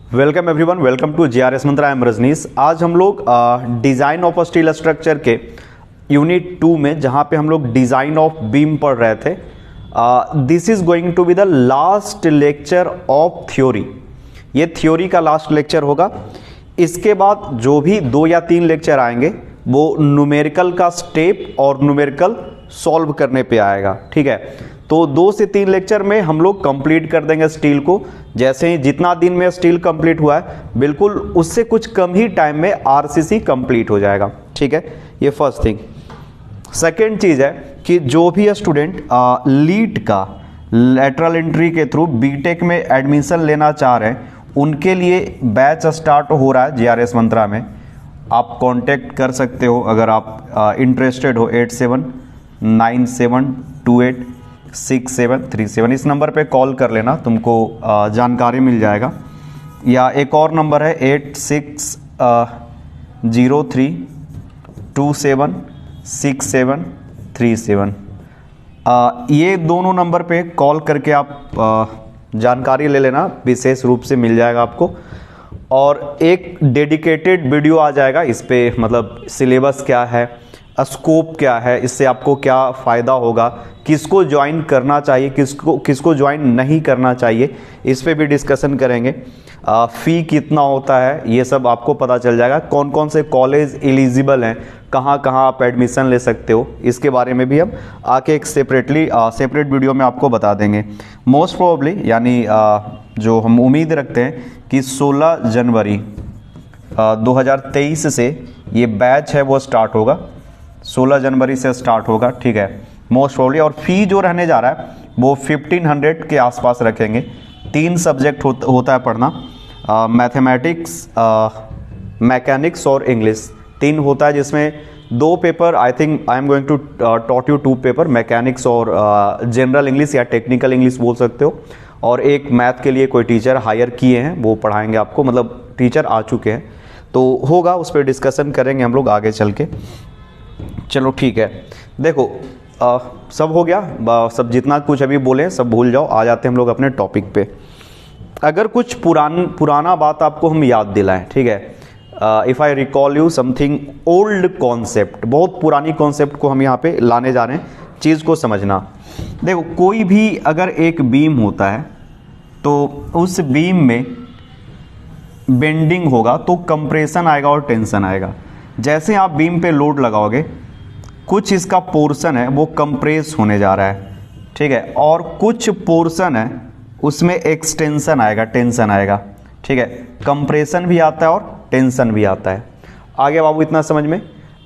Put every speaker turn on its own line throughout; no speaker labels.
Welcome everyone, welcome to GRS Mantra. I am Rajnish. आज हम लोग डिज़ाइन ऑफ स्टील स्ट्रक्चर के यूनिट 2 में, जहाँ पे हम लोग डिज़ाइन ऑफ बीम पढ़ रहे थे, this is going to be the last lecture of theory. ये थ्योरी का लास्ट लेक्चर होगा। इसके बाद जो भी 2 या 3 लेक्चर आएंगे वो न्यूमेरिकल का स्टेप और न्यूमेरिकल सॉल्व करने पे आएगा। ठीक है, तो 2 से 3 लेक्चर में हम लोग कंप्लीट कर देंगे स्टील को। जैसे ही जितना दिन में स्टील कंप्लीट हुआ है, बिल्कुल उससे कुछ कम ही टाइम में आरसीसी कंप्लीट हो जाएगा। ठीक है, ये फर्स्ट थिंग। सेकेंड चीज़ है कि जो भी स्टूडेंट लीड का लेटरल एंट्री के थ्रू बीटेक में एडमिशन लेना चाह रहे हैं, उनके लिए बैच स्टार्ट हो रहा है जीआरएस मंत्रा में। आप कांटेक्ट कर सकते हो अगर आप इंटरेस्टेड हो। 8797286737। इस नंबर पे कॉल कर लेना, तुमको जानकारी मिल जाएगा। या एक और नंबर है 8603276737। ये दोनों नंबर पे कॉल करके आप जानकारी ले लेना, विशेष रूप से मिल जाएगा आपको। और एक डेडिकेटेड वीडियो आ जाएगा इस पे, मतलब सिलेबस क्या है, स्कोप क्या है, इससे आपको क्या फ़ायदा होगा, किसको ज्वाइन करना चाहिए, किसको ज्वाइन नहीं करना चाहिए, इस पे भी डिस्कशन करेंगे। फ़ी कितना होता है ये सब आपको पता चल जाएगा। कौन कौन से कॉलेज एलिजिबल हैं, कहाँ कहाँ आप एडमिशन ले सकते हो, इसके बारे में भी हम आके एक सेपरेट वीडियो में आपको बता देंगे। मोस्ट प्रोबेबली, यानी जो हम उम्मीद रखते हैं कि 16 जनवरी 2023 से ये बैच है वो स्टार्ट होगा। 16 जनवरी से स्टार्ट होगा। ठीक है, मोस्ट प्रोबेबली। और फ़ी जो रहने जा रहा है वो 1500 के आसपास रखेंगे। 3 सब्जेक्ट होता है पढ़ना, मैथमेटिक्स, मैकेनिक्स और इंग्लिश। 3 होता है, जिसमें 2 paper I think I am going to taught you 2 paper, mechanics और जनरल इंग्लिश या टेक्निकल इंग्लिश बोल सकते हो। और एक मैथ के लिए कोई टीचर हायर किए हैं, वो पढ़ाएंगे आपको, मतलब टीचर आ चुके हैं। तो होगा, उस पर डिस्कशन करेंगे हम लोग आगे चल के। चलो ठीक है, देखो सब हो गया। सब जितना कुछ अभी बोले सब भूल जाओ, आ जाते हैं हम लोग अपने टॉपिक पे। अगर कुछ पुराना बात आपको हम याद दिलाएं, ठीक है, if I recall you something old concept, बहुत पुरानी कॉन्सेप्ट को हम यहाँ पे लाने जा रहे हैं, चीज़ को समझना। देखो, कोई भी अगर एक बीम होता है तो उस बीम में बेंडिंग होगा तो कंप्रेशन आएगा और टेंशन आएगा। जैसे आप बीम पे लोड लगाओगे, कुछ इसका पोर्शन है वो कंप्रेस होने जा रहा है, ठीक है, और कुछ पोर्शन है उसमें एक्सटेंशन आएगा, टेंशन आएगा। ठीक है, कंप्रेशन भी आता है और टेंशन भी आता है। आगे बाबू इतना समझ में।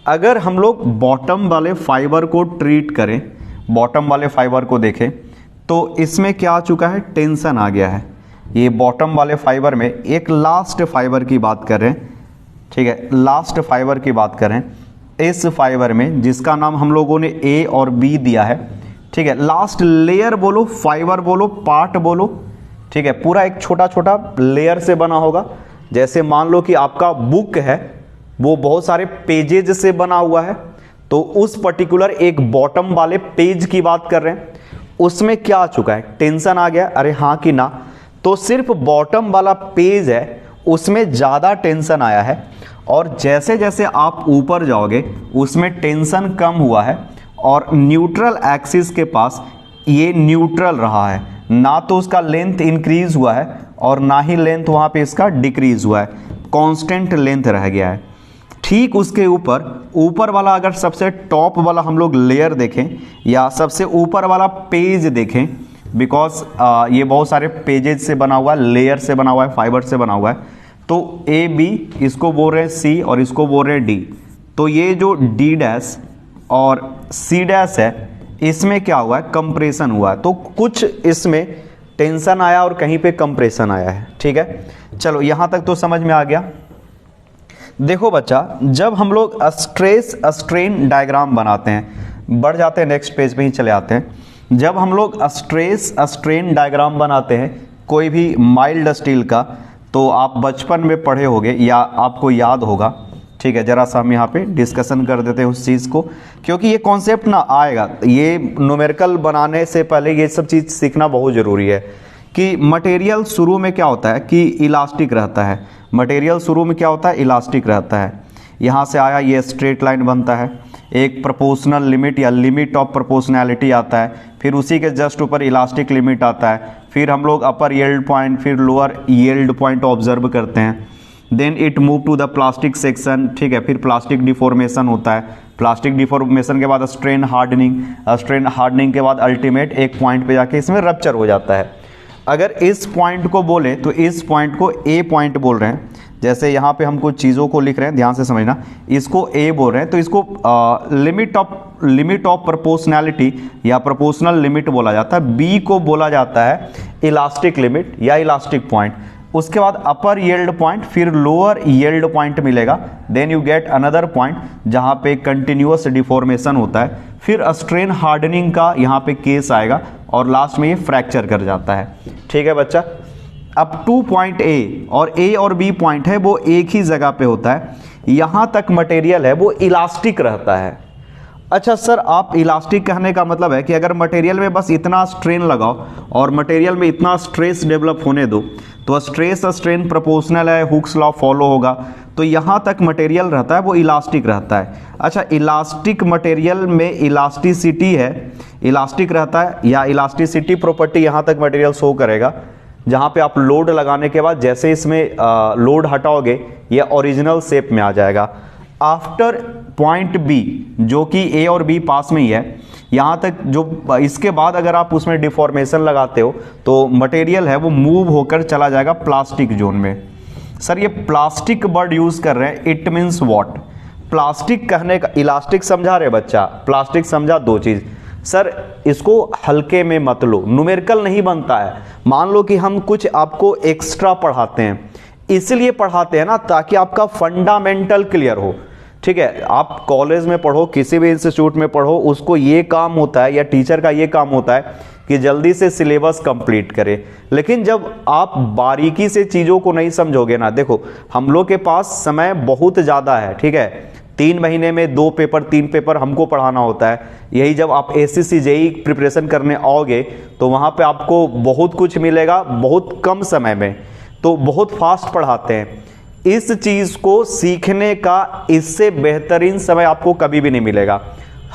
अगर हम लोग बॉटम वाले फाइबर को ट्रीट करें, बॉटम वाले फाइबर को देखें, तो इसमें क्या आ चुका है, टेंशन आ गया है। ये बॉटम वाले फाइबर में एक लास्ट फाइबर की बात कर रहे हैं। ठीक है, लास्ट फाइबर की बात करें, इस फाइबर में जिसका नाम हम लोगों ने ए और बी दिया है। ठीक है, लास्ट लेयर बोलो, फाइबर बोलो, पार्ट बोलो। ठीक है, पूरा एक छोटा छोटा लेयर से बना होगा। जैसे मान लो कि आपका बुक है, वो बहुत सारे पेजेज से बना हुआ है, तो उस पर्टिकुलर एक बॉटम वाले पेज की बात कर रहे हैं। उसमें क्या आ चुका है, टेंशन आ गया। अरे हाँ कि ना, तो सिर्फ बॉटम वाला पेज है उसमें ज़्यादा टेंशन आया है, और जैसे जैसे आप ऊपर जाओगे उसमें टेंशन कम हुआ है, और न्यूट्रल एक्सिस के पास ये न्यूट्रल रहा है, ना तो उसका लेंथ इंक्रीज हुआ है और ना ही लेंथ वहाँ पे इसका डिक्रीज हुआ है, कांस्टेंट लेंथ रह गया है। ठीक उसके ऊपर वाला, अगर सबसे टॉप वाला हम लोग लेयर देखें या सबसे ऊपर वाला पेज देखें, बिकॉज ये बहुत सारे पेजेज से बना हुआ है, लेयर से बना हुआ है, फाइबर से बना हुआ है। तो ए बी, इसको बोल रहे हैं सी और इसको बोल रहे हैं डी। तो ये जो डी डैश और सी डैश है, इसमें क्या हुआ है, कंप्रेशन हुआ है। तो कुछ इसमें टेंशन आया और कहीं पे कंप्रेशन आया है। ठीक है, चलो यहाँ तक तो समझ में आ गया। देखो बच्चा, जब हम लोग स्ट्रेस स्ट्रेन डायग्राम बनाते हैं, बढ़ जाते हैं नेक्स्ट पेज पे ही चले आते हैं। जब हम लोग स्ट्रेस स्ट्रेन डायग्राम बनाते हैं कोई भी माइल्ड स्टील का, तो आप बचपन में पढ़े होंगे या आपको याद होगा। ठीक है, जरा सा हम यहाँ पे डिस्कशन कर देते हैं उस चीज़ को, क्योंकि ये कॉन्सेप्ट ना आएगा। ये न्यूमेरिकल बनाने से पहले ये सब चीज़ सीखना बहुत ज़रूरी है। कि मटेरियल शुरू में क्या होता है कि इलास्टिक रहता है। मटेरियल शुरू में क्या होता है, इलास्टिक रहता है। यहाँ से आया, ये स्ट्रेट लाइन बनता है, एक प्रोपोर्शनल लिमिट या लिमिट ऑफ प्रोपोर्शनैलिटी आता है, फिर उसी के जस्ट ऊपर इलास्टिक लिमिट आता है, फिर हम लोग अपर यील्ड पॉइंट फिर लोअर यील्ड पॉइंट ऑब्जर्व करते हैं। Then it move to the plastic section, ठीक है, फिर प्लास्टिक डिफॉर्मेशन होता है, प्लास्टिक डिफॉर्मेशन के बाद स्ट्रेन हार्डनिंग, स्ट्रेन हार्डनिंग के बाद अल्टीमेट एक पॉइंट पे जाके इसमें रप्चर हो जाता है। अगर इस पॉइंट को बोले तो इस पॉइंट को ए पॉइंट बोल रहे हैं। जैसे यहाँ पे हम कुछ चीज़ों को लिख रहे हैं, ध्यान से समझना, इसको ए बोल रहे हैं तो इसको लिमिट ऑफ प्रोपोर्शनैलिटी या प्रोपोर्शनल लिमिट बोला जाता है। बी को बोला जाता है इलास्टिक लिमिट या इलास्टिक पॉइंट। उसके बाद अपर यील्ड पॉइंट फिर लोअर यील्ड पॉइंट मिलेगा, then you get another point जहाँ पे कंटिन्यूअस डिफॉर्मेशन होता है, फिर स्ट्रेन हार्डनिंग का यहाँ पे केस आएगा और लास्ट में ये फ्रैक्चर कर जाता है। ठीक है बच्चा। अब 2 पॉइंट ए और बी पॉइंट है वो एक ही जगह पे होता है, यहाँ तक मटेरियल है वो इलास्टिक रहता है। अच्छा सर, आप इलास्टिक कहने का मतलब है कि अगर मटेरियल में बस इतना स्ट्रेन लगाओ और मटेरियल में इतना स्ट्रेस डेवलप होने दो तो स्ट्रेस स्ट्रेन प्रोपोर्शनल है, हुक्स लॉ फॉलो होगा, तो यहाँ तक मटेरियल रहता है वो इलास्टिक रहता है। अच्छा, इलास्टिक मटेरियल में इलास्टिसिटी है, इलास्टिक रहता है या इलास्टिसिटी प्रॉपर्टी यहाँ तक मटेरियल शो करेगा, जहाँ पे आप लोड लगाने के बाद जैसे इसमें लोड हटाओगे ये ओरिजिनल शेप में आ जाएगा। आफ्टर पॉइंट बी जो कि ए और बी पास में ही है, यहाँ तक जो इसके बाद अगर आप उसमें डिफॉर्मेशन लगाते हो तो मटेरियल है वो मूव होकर चला जाएगा प्लास्टिक जोन में। सर ये प्लास्टिक वर्ड यूज़ कर रहे हैं, इट मीन्स व्हाट? प्लास्टिक कहने का, इलास्टिक समझा रहे बच्चा, प्लास्टिक समझा दो चीज़। सर इसको हल्के में मत लो, न्यूमेरिकल नहीं बनता है। मान लो कि हम कुछ आपको एक्स्ट्रा पढ़ाते हैं, इसलिए पढ़ाते हैं ना ताकि आपका फंडामेंटल क्लियर हो। ठीक है, आप कॉलेज में पढ़ो, किसी भी इंस्टीट्यूट में पढ़ो, उसको ये काम होता है या टीचर का ये काम होता है कि जल्दी से सिलेबस कंप्लीट करे। लेकिन जब आप बारीकी से चीज़ों को नहीं समझोगे ना, देखो हम लोग के पास समय बहुत ज़्यादा है, ठीक है, 3 महीने में 2 पेपर 3 पेपर हमको पढ़ाना होता है। यही जब आप एसएससी जेईई प्रिपरेशन करने आओगे तो वहाँ पे आपको बहुत कुछ मिलेगा बहुत कम समय में, तो बहुत फास्ट पढ़ाते हैं। इस चीज़ को सीखने का इससे बेहतरीन समय आपको कभी भी नहीं मिलेगा।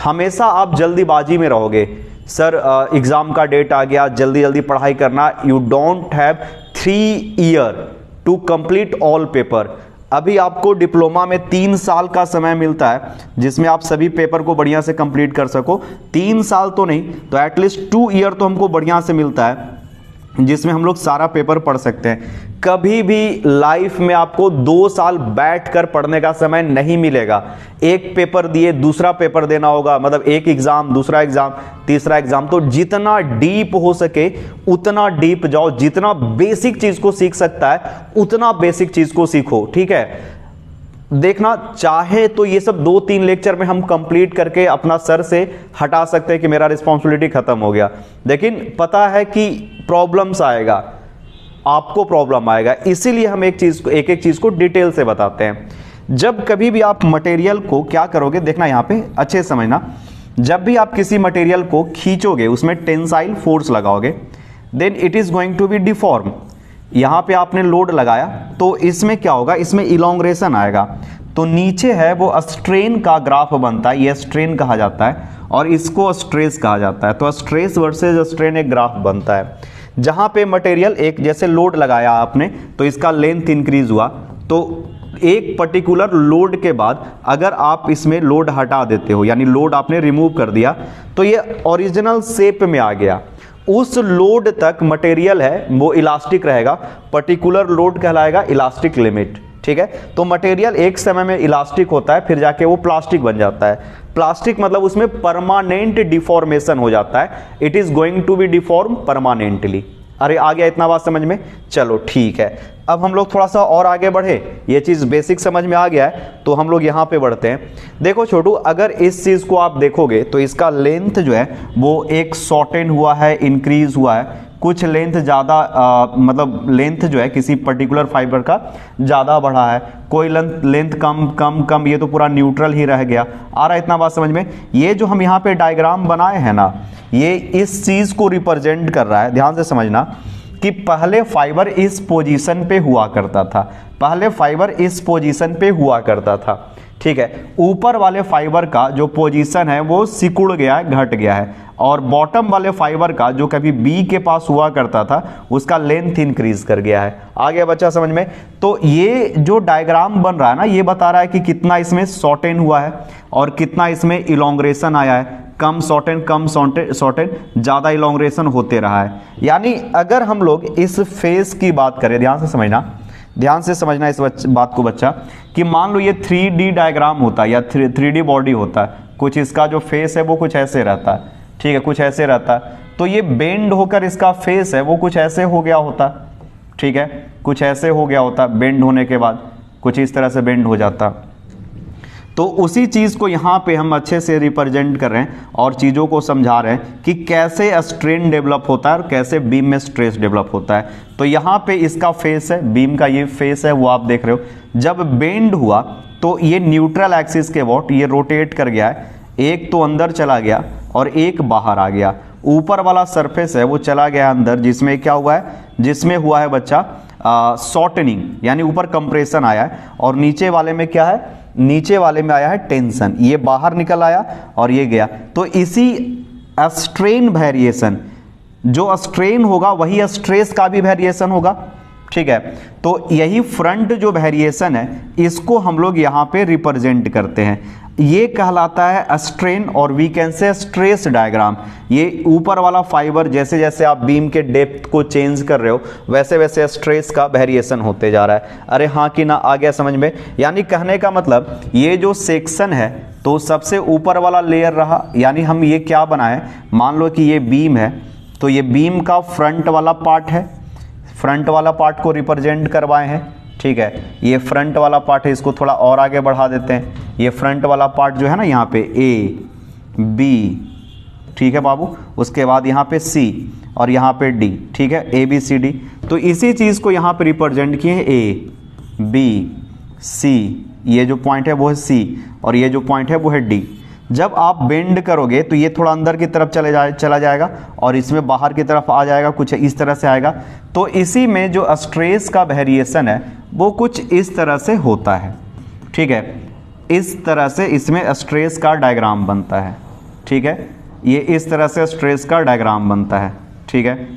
हमेशा आप जल्दीबाजी में रहोगे, सर एग्ज़ाम का डेट आ गया, जल्दी जल्दी पढ़ाई करना। You don't have 3 year to complete all paper. अभी आपको डिप्लोमा में 3 साल का समय मिलता है जिसमें आप सभी पेपर को बढ़िया से कंप्लीट कर सको। 3 साल तो नहीं तो एटलीस्ट 2 ईयर तो हमको बढ़िया से मिलता है जिसमें हम लोग सारा पेपर पढ़ सकते हैं। कभी भी लाइफ में आपको 2 साल बैठकर पढ़ने का समय नहीं मिलेगा। एक पेपर दिए दूसरा पेपर देना होगा, मतलब एक एग्जाम दूसरा एग्जाम तीसरा एग्जाम। तो जितना डीप हो सके उतना डीप जाओ, जितना बेसिक चीज को सीख सकता है उतना बेसिक चीज को सीखो। ठीक है, देखना चाहे तो ये सब 2-3 लेक्चर में हम कंप्लीट करके अपना सर से हटा सकते हैं कि मेरा रिस्पॉन्सिबिलिटी खत्म हो गया, लेकिन पता है कि प्रॉब्लम्स आएगा, आपको प्रॉब्लम आएगा, इसीलिए हम एक एक चीज को डिटेल से बताते हैं। जब कभी भी आप मटेरियल को क्या करोगे, देखना यहां पे अच्छे से समझना, जब भी आप किसी मटेरियल को खींचोगे उसमें टेंसाइल फोर्स लगाओगे, then it is going to be deform. यहां पे आपने लोड लगाया तो इसमें क्या होगा, इसमें इलोंग्रेशन आएगा, तो नीचे है वो स्ट्रेन का ग्राफ बनता है, ये स्ट्रेन कहा जाता है और इसको स्ट्रेस कहा जाता है। तो स्ट्रेस वर्सेस स्ट्रेन एक ग्राफ बनता है जहां पे मटेरियल एक जैसे लोड लगाया आपने तो इसका लेंथ इंक्रीज हुआ, तो एक पर्टिकुलर लोड के बाद अगर आप इसमें लोड हटा देते हो यानी लोड आपने रिमूव कर दिया तो ये ओरिजिनल शेप में आ गया। उस लोड तक मटेरियल है वो इलास्टिक रहेगा, पर्टिकुलर लोड कहलाएगा इलास्टिक लिमिट। ठीक है, तो मटेरियल एक समय में इलास्टिक होता है फिर जाके वो प्लास्टिक बन जाता है। प्लास्टिक मतलब उसमें परमानेंट डिफॉर्मेशन हो जाता है, it is going to be deform permanently. अरे आ गया इतना बात समझ में? चलो ठीक है, अब हम लोग थोड़ा सा और आगे बढ़े, ये चीज़ बेसिक समझ में आ गया है तो हम लोग यहाँ पे बढ़ते हैं। देखो छोटू, अगर इस चीज़ को आप देखोगे तो इसका लेंथ जो है वो एक शॉर्टेन हुआ है, इंक्रीज हुआ है, कुछ लेंथ ज़्यादा मतलब लेंथ जो है किसी पर्टिकुलर फाइबर का ज़्यादा बढ़ा है, कोई लेंथ कम कम कम, ये तो पूरा न्यूट्रल ही रह गया। आ रहा है इतना बात समझ में? ये जो हम यहाँ पे डायग्राम बनाए हैं ना, ये इस चीज़ को रिप्रेजेंट कर रहा है, ध्यान से समझना कि पहले फाइबर इस पोजीशन पे हुआ करता था, पहले फाइबर इस पोजीशन पे हुआ करता था, ठीक है। ऊपर वाले फाइबर का जो पोजीशन है वो सिकुड़ गया है, घट गया है, और बॉटम वाले फाइबर का जो कभी बी के पास हुआ करता था उसका लेंथ इंक्रीज कर गया है। आ गया बच्चा समझ में? तो ये जो डायग्राम बन रहा है ना, ये बता रहा है कि कितना इसमें शॉर्टेन हुआ है और कितना इसमें इलोंग्रेशन आया है। कम शॉर्टेन ज़्यादा इलोंग्रेशन होते रहा है। यानी अगर हम लोग इस फेस की बात करें, ध्यान से समझना इस बात को बच्चा, कि मान लो ये 3D डायग्राम होता है या 3D बॉडी होता है, कुछ इसका जो फेस है वो कुछ ऐसे रहता है, ठीक है, कुछ ऐसे रहता है। तो ये बेंड होकर इसका फेस है वो कुछ ऐसे हो गया होता, ठीक है, कुछ ऐसे हो गया होता, बेंड होने के बाद कुछ इस तरह से बेंड हो जाता। तो उसी चीज़ को यहाँ पे हम अच्छे से रिप्रेजेंट कर रहे हैं और चीज़ों को समझा रहे हैं कि कैसे स्ट्रेन डेवलप होता है और कैसे बीम में स्ट्रेस डेवलप होता है। तो यहाँ पे इसका फेस है, बीम का ये फेस है वो आप देख रहे हो। जब बेंड हुआ तो ये न्यूट्रल एक्सिस के अबाउट ये रोटेट कर गया है, एक तो अंदर चला गया और एक बाहर आ गया। ऊपर वाला सरफेस है वो चला गया अंदर, जिसमें क्या हुआ है, जिसमें हुआ है बच्चा शॉर्टनिंग, यानी ऊपर कंप्रेशन आया है, और नीचे वाले में क्या है, नीचे वाले में आया है टेंशन, ये बाहर निकल आया और ये गया। तो इसी स्ट्रेन वेरिएशन, जो स्ट्रेन होगा वही स्ट्रेस का भी वेरिएशन होगा, ठीक है। तो यही फ्रंट जो वेरिएशन है इसको हम लोग यहाँ पे रिप्रेजेंट करते हैं, ये कहलाता है स्ट्रेन, और we can say stress diagram. ये ऊपर वाला फाइबर जैसे जैसे आप बीम के डेप्थ को चेंज कर रहे हो वैसे वैसे स्ट्रेस का वेरिएशन होते जा रहा है। अरे हाँ कि ना, आ गया समझ में? यानी कहने का मतलब ये जो सेक्शन है तो सबसे ऊपर वाला लेयर रहा, यानी हम ये क्या बनाए, मान लो कि ये बीम है तो ये बीम का फ्रंट वाला पार्ट है, फ्रंट वाला पार्ट को रिप्रेजेंट करवाए हैं, ठीक है। ये फ्रंट वाला पार्ट है, इसको थोड़ा और आगे बढ़ा देते हैं। ये फ्रंट वाला पार्ट जो है ना, यहाँ पे A B, ठीक है बाबू, उसके बाद यहाँ पे C और यहाँ पे D, ठीक है, A B C D। तो इसी चीज़ को यहाँ पे रिप्रेजेंट किए हैं A B C, ये जो पॉइंट है वो है C और ये जो पॉइंट है वो है D। जब आप बेंड करोगे तो ये थोड़ा अंदर की तरफ चला जाएगा और इसमें बाहर की तरफ आ जाएगा, कुछ इस तरह से आएगा। तो इसी में जो स्ट्रेस का वेरिएशन है वो कुछ इस तरह से होता है, ठीक है। इस तरह से इसमें स्ट्रेस का डायग्राम बनता है, ठीक है, ये इस तरह से स्ट्रेस का डायग्राम बनता है, ठीक है।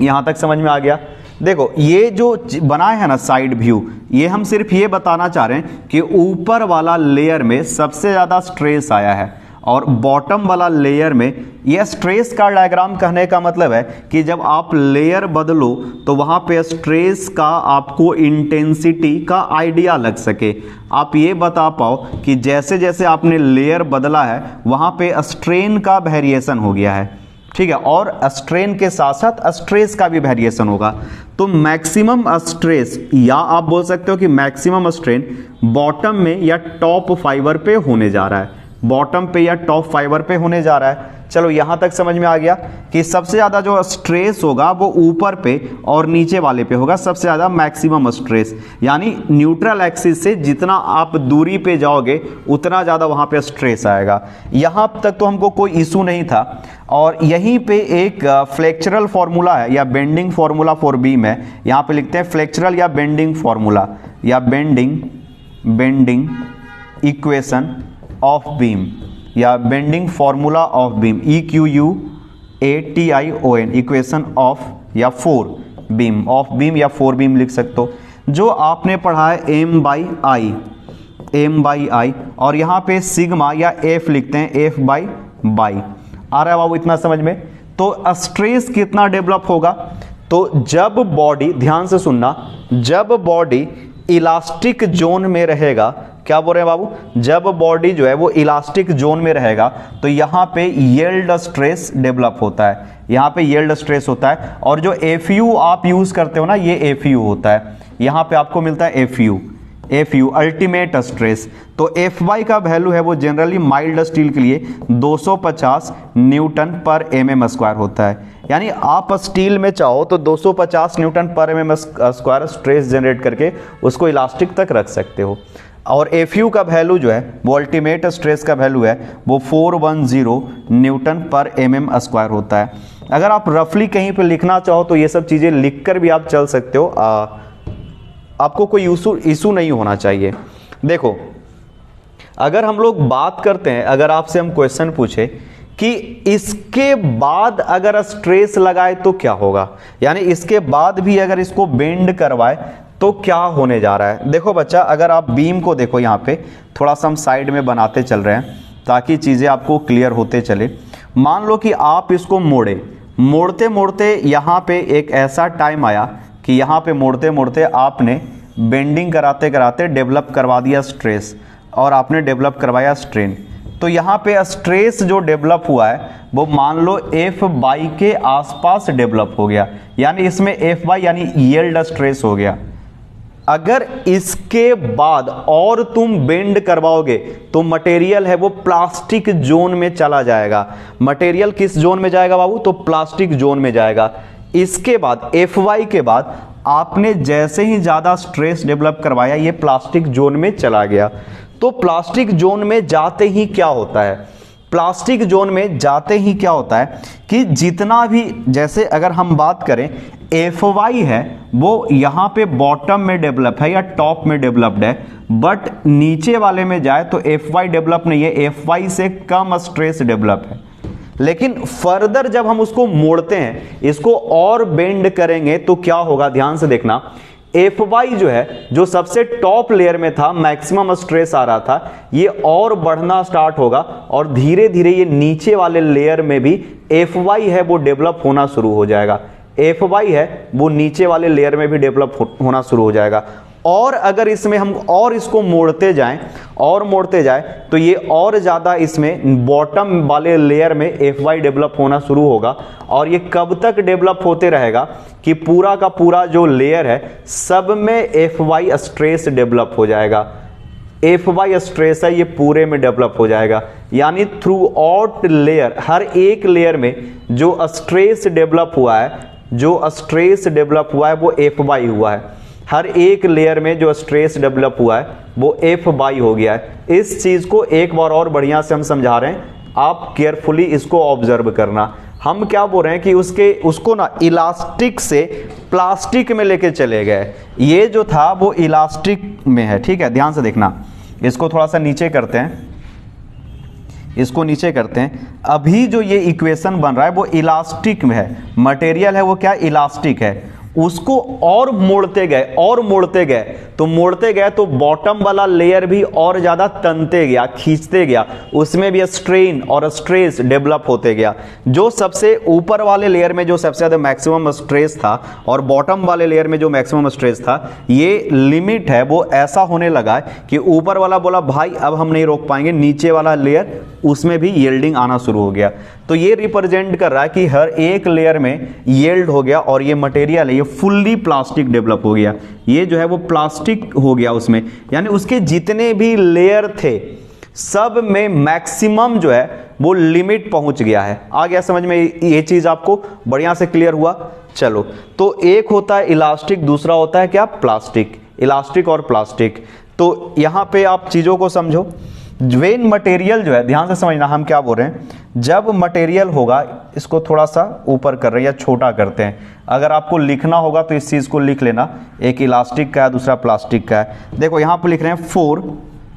यहाँ तक समझ में आ गया? देखो ये जो बनाए हैं ना साइड व्यू, ये हम सिर्फ ये बताना चाह रहे हैं कि ऊपर वाला लेयर में सबसे ज़्यादा स्ट्रेस आया है और बॉटम वाला लेयर में, ये स्ट्रेस का डायग्राम कहने का मतलब है कि जब आप लेयर बदलो तो वहाँ पे स्ट्रेस का आपको इंटेंसिटी का आइडिया लग सके। आप ये बता पाओ कि जैसे जैसे आपने लेयर बदला है वहाँ पे स्ट्रेन का वेरिएशन हो गया है, ठीक है, और स्ट्रेन के साथ साथ स्ट्रेस का भी वेरिएशन होगा। तो मैक्सिमम स्ट्रेस, या आप बोल सकते हो कि मैक्सिमम स्ट्रेन बॉटम में या टॉप फाइबर पे होने जा रहा है, बॉटम पे या टॉप फाइबर पे होने जा रहा है। चलो यहाँ तक समझ में आ गया कि सबसे ज़्यादा जो स्ट्रेस होगा वो ऊपर पे और नीचे वाले पे होगा, सबसे ज़्यादा मैक्सिमम स्ट्रेस। यानी न्यूट्रल एक्सिस से जितना आप दूरी पे जाओगे उतना ज़्यादा वहाँ पे स्ट्रेस आएगा। यहाँ तक तो हमको कोई इशू नहीं था। और यहीं पे एक फ्लेक्चरल फार्मूला है या बेंडिंग फार्मूला फॉर बीम है, यहाँ पे लिखते हैं फ्लेक्चरल या बेंडिंग फार्मूला या बेंडिंग इक्वेशन ऑफ बीम या bending formula of beam, EQUATION, equation of या फॉर बीम, ऑफ बीम या फॉर बीम लिख सकते हो। जो आपने पढ़ा है M बाई आई, और यहाँ पे सिग्मा या F लिखते हैं, F बाई आ रहा है बाबू इतना समझ में? तो स्ट्रेस कितना डेवलप होगा? तो जब बॉडी, ध्यान से सुनना, जब बॉडी इलास्टिक जोन में रहेगा, क्या बोल रहे हैं बाबू, जब बॉडी जो है वो इलास्टिक जोन में रहेगा तो यहाँ पे यील्ड स्ट्रेस डेवलप होता है, यहाँ पे यील्ड स्ट्रेस होता है। और जो FU आप यूज करते हो ना, ये FU होता है, यहाँ पे आपको मिलता है FU अल्टीमेट स्ट्रेस। तो FY का वैल्यू है वो जनरली माइल्ड स्टील के लिए 250 न्यूटन पर mm² होता है। यानी आप स्टील में चाहो तो 250 न्यूटन पर mm² स्ट्रेस जनरेट करके उसको इलास्टिक तक रख सकते हो। और FU का वैल्यू जो है वो अल्टीमेट स्ट्रेस का वैल्यू है वो 410 न्यूटन पर mm² होता है। अगर आप रफली कहीं पे लिखना चाहो तो ये सब चीज़ें लिखकर भी आप चल सकते हो, आपको कोई इशू नहीं होना चाहिए। देखो, अगर हम लोग बात करते हैं, अगर आपसे हम क्वेश्चन पूछे कि इसके बाद अगर स्ट्रेस लगाए तो क्या होगा, यानी इसके बाद भी अगर इसको बेंड करवाए तो क्या होने जा रहा है। देखो बच्चा, अगर आप बीम को देखो, यहाँ पे थोड़ा सा हम साइड में बनाते चल रहे हैं ताकि चीज़ें आपको क्लियर होते चले। मान लो कि आप इसको मोड़ते मोड़ते यहाँ पे एक ऐसा टाइम आया कि यहाँ पे मोड़ते मोड़ते आपने बेंडिंग कराते कराते डेवलप करवा दिया स्ट्रेस, और आपने डेवलप करवाया स्ट्रेन। तो यहाँ पे स्ट्रेस जो डेवलप हुआ है वो मान लो एफ बाई के आसपास डेवलप हो गया, यानी इसमें एफ बाई यानी यील्ड स्ट्रेस हो गया। अगर इसके बाद और तुम बेंड करवाओगे तो मटेरियल है वो प्लास्टिक जोन में चला जाएगा। मटेरियल किस जोन में जाएगा बाबू? तो प्लास्टिक जोन में जाएगा। इसके बाद एफ वाई के बाद आपने जैसे ही ज़्यादा स्ट्रेस डेवलप करवाया, ये प्लास्टिक जोन में चला गया। तो प्लास्टिक जोन में जाते ही क्या होता है? प्लास्टिक जोन में जाते ही क्या होता है कि जितना भी, जैसे अगर हम बात करें एफ वाई है वो यहाँ पे बॉटम में डेवलप है या टॉप में डेवलप्ड है, बट नीचे वाले में जाए तो एफ वाई डेवलप नहीं है, एफ वाई से कम स्ट्रेस डेवलप है। लेकिन फर्दर जब हम उसको मोड़ते हैं, इसको और बेंड करेंगे तो क्या होगा, ध्यान से देखना। एफ वाई जो है, जो सबसे टॉप लेयर में था, मैक्सिमम स्ट्रेस आ रहा था, ये और बढ़ना स्टार्ट होगा और धीरे धीरे ये नीचे वाले लेयर में भी एफ वाई है वो डेवलप होना शुरू हो जाएगा। एफ वाई है वो नीचे वाले लेयर में भी डेवलप होना शुरू हो जाएगा। और अगर इसमें हम और इसको मोड़ते जाएं और मोड़ते जाएं तो ये और ज़्यादा इसमें बॉटम वाले लेयर में एफ वाई डेवलप होना शुरू होगा। और ये कब तक डेवलप होते रहेगा कि पूरा का पूरा जो लेयर है सब में एफ वाई स्ट्रेस डेवलप हो जाएगा। एफ वाई स्ट्रेस है ये पूरे में डेवलप हो जाएगा, यानी थ्रू आउट लेयर, हर एक लेयर में जो स्ट्रेस डेवलप हुआ है, जो स्ट्रेस डेवलप हुआ है वो एफ वाई हुआ है। हर एक लेयर में जो स्ट्रेस डेवलप हुआ है वो एफ बाई हो गया है। इस चीज को एक बार और बढ़िया से हम समझा रहे हैं, आप केयरफुली इसको ऑब्जर्व करना। हम क्या बोल रहे हैं कि उसको ना इलास्टिक से प्लास्टिक में लेके चले गए। ये जो था वो इलास्टिक में है, ठीक है, ध्यान से देखना। इसको थोड़ा सा नीचे करते हैं, इसको नीचे करते हैं। अभी जो ये इक्वेशन बन रहा है वो इलास्टिक में है, मटेरियल है वो क्या, इलास्टिक है। उसको और मोड़ते गए और मोड़ते गए तो मोड़ते गए तो बॉटम वाला लेयर भी और ज्यादा तनते गया, खींचते गया, उसमें भी स्ट्रेन और स्ट्रेस डेवलप होते गया। जो सबसे ऊपर वाले लेयर में जो सबसे ज्यादा मैक्सिमम स्ट्रेस था और बॉटम वाले लेयर में जो मैक्सिमम स्ट्रेस था, ये लिमिट है वो ऐसा होने लगा कि ऊपर वाला बोला भाई अब हम नहीं रोक पाएंगे, नीचे वाला लेयर उसमें भी यील्डिंग आना शुरू हो गया। तो ये रिप्रेजेंट कर रहा है कि हर एक लेयर में यील्ड हो गया और ये मटेरियल है ये फुल्ली प्लास्टिक डेवलप हो गया। ये जो है वो प्लास्टिक हो गया उसमें, यानी उसके जितने भी लेयर थे सब में मैक्सिमम जो है वो लिमिट पहुंच गया है। आ गया समझ में? ये चीज आपको बढ़िया से क्लियर हुआ? चलो, तो एक होता है इलास्टिक, दूसरा होता है क्या, प्लास्टिक। इलास्टिक और प्लास्टिक, तो यहां पे आप चीजों को समझो। वेन मटेरियल जो है, ध्यान से समझना हम क्या बोल रहे हैं, जब मटेरियल होगा, इसको थोड़ा सा ऊपर कर रहे हैं या छोटा करते हैं, अगर आपको लिखना होगा तो इस चीज़ को लिख लेना, एक इलास्टिक का है दूसरा प्लास्टिक का है। देखो यहाँ पे लिख रहे हैं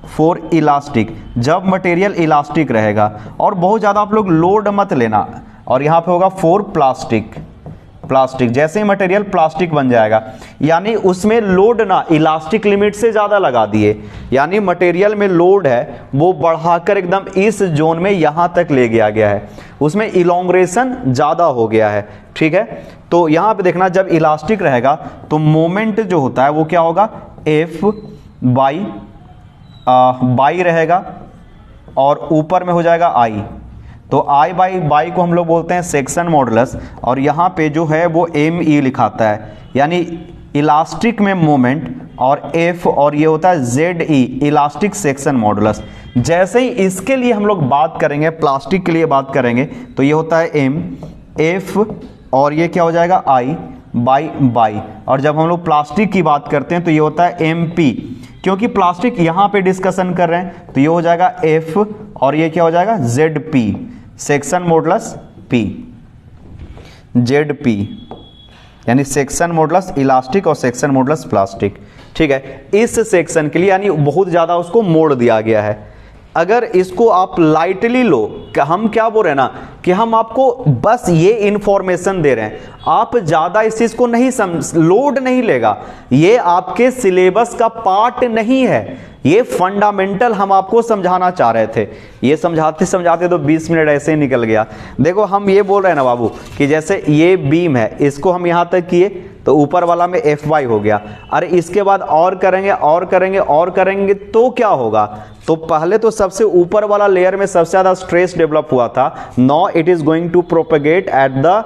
फोर इलास्टिक, जब मटेरियल इलास्टिक रहेगा, और बहुत ज़्यादा आप लोग लोड मत लेना, और यहाँ पे होगा फोर प्लास्टिक। जैसे ही मटेरियल प्लास्टिक बन जाएगा, यानी उसमें लोड ना इलास्टिक लिमिट से ज़्यादा लगा दिए, यानी मटेरियल में लोड है वो बढ़ाकर एकदम इस जोन में यहाँ तक ले गया है, उसमें इलोंग्रेशन ज़्यादा हो गया है, ठीक है। तो यहाँ पे देखना, जब इलास्टिक रहेगा तो मोमेंट जो होता है वो क्या होगा, एफ बाई रहेगा और ऊपर में हो जाएगा आई। तो आई बाई को हम लोग बोलते हैं सेक्शन मॉडुलस, और यहाँ पे जो है वो एम ई लिखाता है, यानी इलास्टिक में मोमेंट, और एफ और ये होता है जेड ई, इलास्टिक सेक्शन मॉडुलस। जैसे ही इसके लिए हम लोग बात करेंगे, प्लास्टिक के लिए बात करेंगे, तो ये होता है एम, एफ और ये क्या हो जाएगा, आई बाई। और जब हम लोग प्लास्टिक की बात करते हैं तो ये होता है एम पी, क्योंकि प्लास्टिक यहाँ पे डिस्कशन कर रहे हैं तो ये हो जाएगा एफ और ये क्या हो जाएगा, Z P, section modulus P. ZP यानी सेक्शन मॉडुलस इलास्टिक और सेक्शन मॉडुलस प्लास्टिक। ठीक है, इस सेक्शन के लिए यानी बहुत ज़्यादा उसको मोड़ दिया गया है। अगर इसको आप लाइटली लो, हम क्या बोल रहे हैं ना कि हम आपको बस ये इंफॉर्मेशन दे रहे हैं, आप ज़्यादा इस चीज़ को नहीं लोड नहीं लेगा, ये आपके सिलेबस का पार्ट नहीं है, ये फंडामेंटल हम आपको समझाना चाह रहे थे। ये समझाते समझाते तो 20 मिनट ऐसे ही निकल गया। देखो हम ये बोल रहे हैं ना बाबू कि जैसे ये बीम है, इसको हम यहाँ तक किए तो ऊपर वाला में Fy हो गया। अरे इसके बाद और करेंगे और करेंगे और करेंगे तो क्या होगा, तो पहले तो सबसे ऊपर वाला लेयर में सबसे ज़्यादा स्ट्रेस डेवलप हुआ था। Now it is going to propagate at the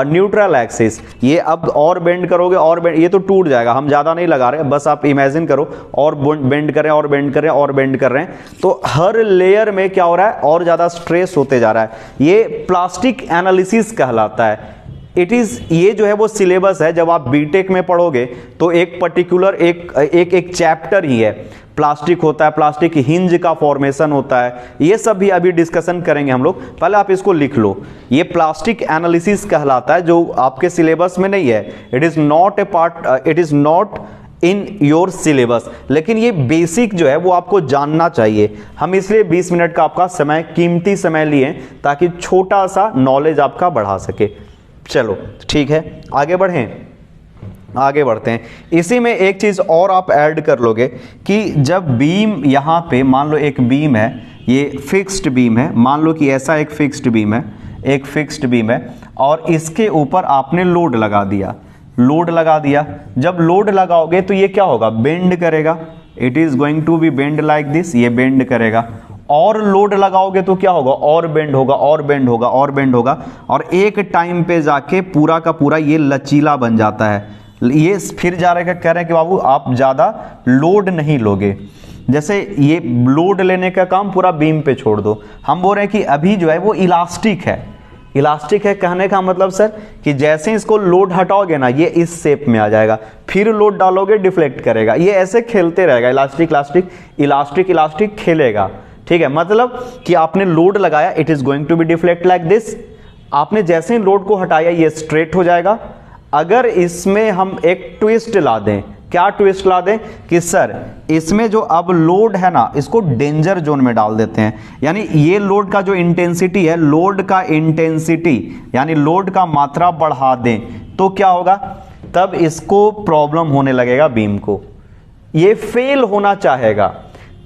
neutral axis. ये अब और बेंड करोगे और बेंड, ये तो टूट जाएगा, हम ज़्यादा नहीं लगा रहे, बस आप इमेजिन करो और बेंड करें और बेंड करें और बेंड कर रहे हैं, तो हर लेयर में क्या हो रहा है और ज़्यादा स्ट्रेस होते जा रहा है। ये प्लास्टिक एनालिसिस कहलाता है। इट इज़, ये जो है वो सिलेबस है, जब आप बीटेक में पढ़ोगे तो एक पर्टिकुलर एक चैप्टर ही है, प्लास्टिक होता है, प्लास्टिक हिंज का फॉर्मेशन होता है, ये सब भी अभी डिस्कशन करेंगे हम लोग। पहले आप इसको लिख लो, ये प्लास्टिक एनालिसिस कहलाता है, जो आपके सिलेबस में नहीं है। It is not a part, it is not in your syllabus, लेकिन ये बेसिक जो है वो आपको जानना चाहिए। हम इसलिए 20 मिनट का आपका समय, कीमती समय लिए ताकि छोटा सा नॉलेज आपका बढ़ा सके। चलो ठीक है, आगे आगे बढ़ते हैं। इसी में एक चीज़ और आप ऐड कर लोगे कि जब बीम यहाँ पे, मान लो एक बीम है, ये फिक्स्ड बीम है, मान लो कि ऐसा एक फिक्स्ड बीम है, एक फिक्स्ड बीम है और इसके ऊपर आपने लोड लगा दिया, लोड लगा दिया। जब लोड लगाओगे तो ये क्या होगा, बेंड करेगा। It is going to be bend like this, ये बेंड करेगा। और लोड लगाओगे तो क्या होगा, और बेंड होगा और बेंड होगा और बेंड होगा, और एक टाइम पे जाके पूरा का पूरा ये लचीला बन जाता है। ये फिर जा रहे कह रहे हैं कि बाबू आप ज़्यादा लोड नहीं लोगे, जैसे ये लोड लेने का काम पूरा बीम पे छोड़ दो। हम बोल रहे हैं कि अभी जो है वो इलास्टिक है। इलास्टिक है कहने का मतलब सर कि जैसे इसको लोड हटाओगे ना, ये इस शेप में आ जाएगा, फिर लोड डालोगे डिफ्लेक्ट करेगा, ये ऐसे खेलते रहेगा, इलास्टिक इलास्टिक इलास्टिक इलास्टिक खेलेगा। ठीक है, मतलब कि आपने लोड लगाया, it is going to be deflect like this. आपने जैसे ही लोड को हटाया ये स्ट्रेट हो जाएगा। अगर इसमें हम एक ट्विस्ट ला दें, क्या ट्विस्ट ला दें कि सर इसमें जो अब लोड है ना, इसको डेंजर जोन में डाल देते हैं, यानी ये लोड का जो इंटेंसिटी है, लोड का इंटेंसिटी यानी लोड का मात्रा बढ़ा दें, तो क्या होगा, तब इसको प्रॉब्लम होने लगेगा बीम को, ये फेल होना चाहेगा।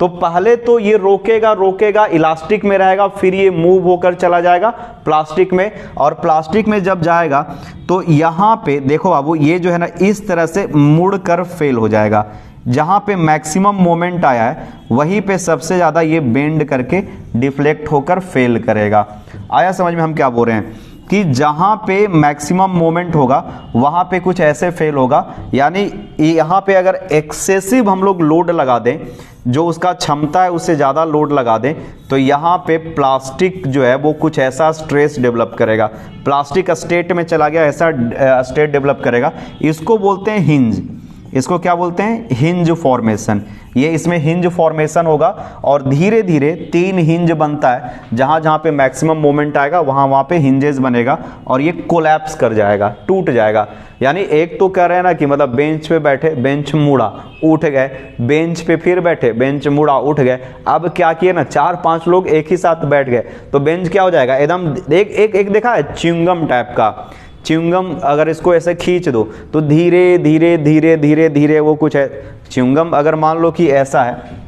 तो पहले तो ये रोकेगा इलास्टिक में रहेगा, फिर ये मूव होकर चला जाएगा प्लास्टिक में, और प्लास्टिक में जब जाएगा तो यहाँ पे देखो बाबू, ये जो है ना इस तरह से मुड़कर फेल हो जाएगा। जहाँ पे मैक्सिमम मोमेंट आया है वहीं पे सबसे ज़्यादा ये बेंड करके डिफ्लेक्ट होकर फेल करेगा। आया समझ में हम क्या बोल रहे हैं कि जहाँ पे मैक्सिमम मोमेंट होगा वहाँ पे कुछ ऐसे फेल होगा, यानी यहाँ पे अगर एक्सेसिव हम लोग लोड लगा दें, जो उसका क्षमता है उससे ज़्यादा लोड लगा दें, तो यहाँ पे प्लास्टिक जो है वो कुछ ऐसा स्ट्रेस डेवलप करेगा, प्लास्टिक स्टेट में चला गया, ऐसा स्टेट डेवलप करेगा। इसको बोलते हैं हिंज, इसको क्या बोलते हैं, हिंज फॉर्मेशन। ये इसमें हिंज फॉर्मेशन होगा और धीरे धीरे 3 हिंज बनता है, जहाँ जहाँ पे मैक्सिमम मोमेंट आएगा वहाँ वहाँ पे हिंजेस बनेगा और ये कोलैप्स कर जाएगा, टूट जाएगा। यानी एक तो कह रहे हैं ना कि मतलब बेंच पे बैठे, बेंच मुड़ा उठ गए, बेंच पे फिर बैठे, बेंच मुड़ा उठ गए। अब क्या किए ना, 4-5 लोग एक ही साथ बैठ गए तो बेंच क्या हो जाएगा, एकदम एक देखा है च्युइंगम टाइप का, च्युइंगम अगर इसको ऐसे खींच दो तो धीरे धीरे धीरे धीरे धीरे वो कुछ है। च्युइंगम अगर मान लो कि ऐसा है,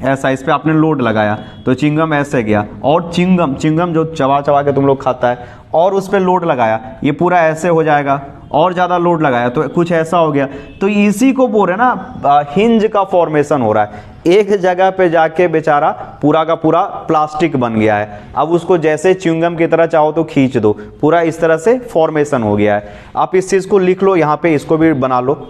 ऐसा इस पे आपने लोड लगाया तो च्युइंगम ऐसे गया, और च्युइंगम जो चबा चबा के तुम लोग खाता है, और उस पे लोड लगाया ये पूरा ऐसे हो जाएगा, और ज़्यादा लोड लगाया तो कुछ ऐसा हो गया। तो इसी को बोल रहे ना हिंज का फॉर्मेशन हो रहा है, एक जगह पे जाके बेचारा पूरा का पूरा प्लास्टिक बन गया है। अब उसको जैसे च्युइंगम की तरह चाहो तो खींच दो, पूरा इस तरह से फॉर्मेशन हो गया है। आप इस चीज़ को लिख लो, यहाँ पे इसको भी बना लो।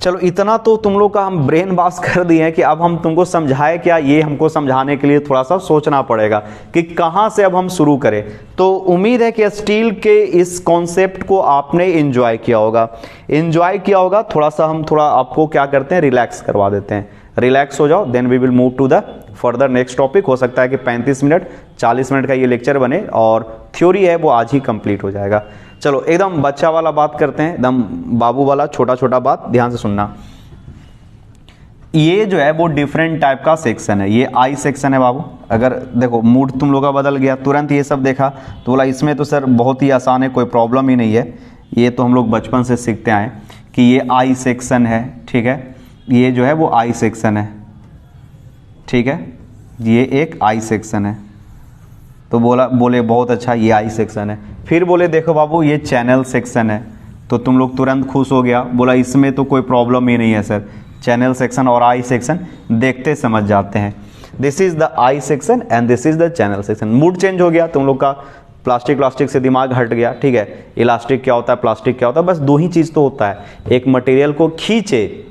चलो इतना तो तुम लोग का हम ब्रेन वॉश कर दिए हैं कि अब हम तुमको समझाए क्या, ये हमको समझाने के लिए थोड़ा सा सोचना पड़ेगा कि कहाँ से अब हम शुरू करें। तो उम्मीद है कि स्टील के इस कॉन्सेप्ट को आपने एंजॉय किया होगा। थोड़ा सा हम आपको क्या करते हैं, रिलैक्स करवा देते हैं। रिलैक्स हो जाओ, then we will move to the further next topic. हो सकता है कि 35 मिनट 40 मिनट का ये लेक्चर बने और थ्योरी है वो आज ही कंप्लीट हो जाएगा। चलो एकदम बच्चा वाला बात करते हैं, एकदम बाबू वाला छोटा छोटा बात ध्यान से सुनना। ये जो है वो डिफरेंट टाइप का सेक्शन है, ये आई सेक्शन है बाबू। अगर देखो मूड तुम लोग का बदल गया, तुरंत ये सब देखा तो बोला इसमें तो सर बहुत ही आसान है, कोई प्रॉब्लम ही नहीं है, ये तो हम लोग बचपन से सीखते आए कि ये आई सेक्शन है, ठीक है, ये जो है वो आई सेक्शन है, ठीक है, ये एक आई सेक्शन है। तो बोले बहुत अच्छा ये आई सेक्शन है। फिर बोले देखो बाबू ये चैनल सेक्शन है, तो तुम लोग तुरंत खुश हो गया, बोला इसमें तो कोई प्रॉब्लम ही नहीं है सर, चैनल सेक्शन और आई सेक्शन देखते समझ जाते हैं। This is the I section and this is the channel section. Mood change हो गया तुम लोग का, प्लास्टिक से दिमाग हट गया, ठीक है। इलास्टिक क्या होता है, प्लास्टिक क्या होता है, बस दो ही चीज़ तो होता है, एक मटेरियल को खींचे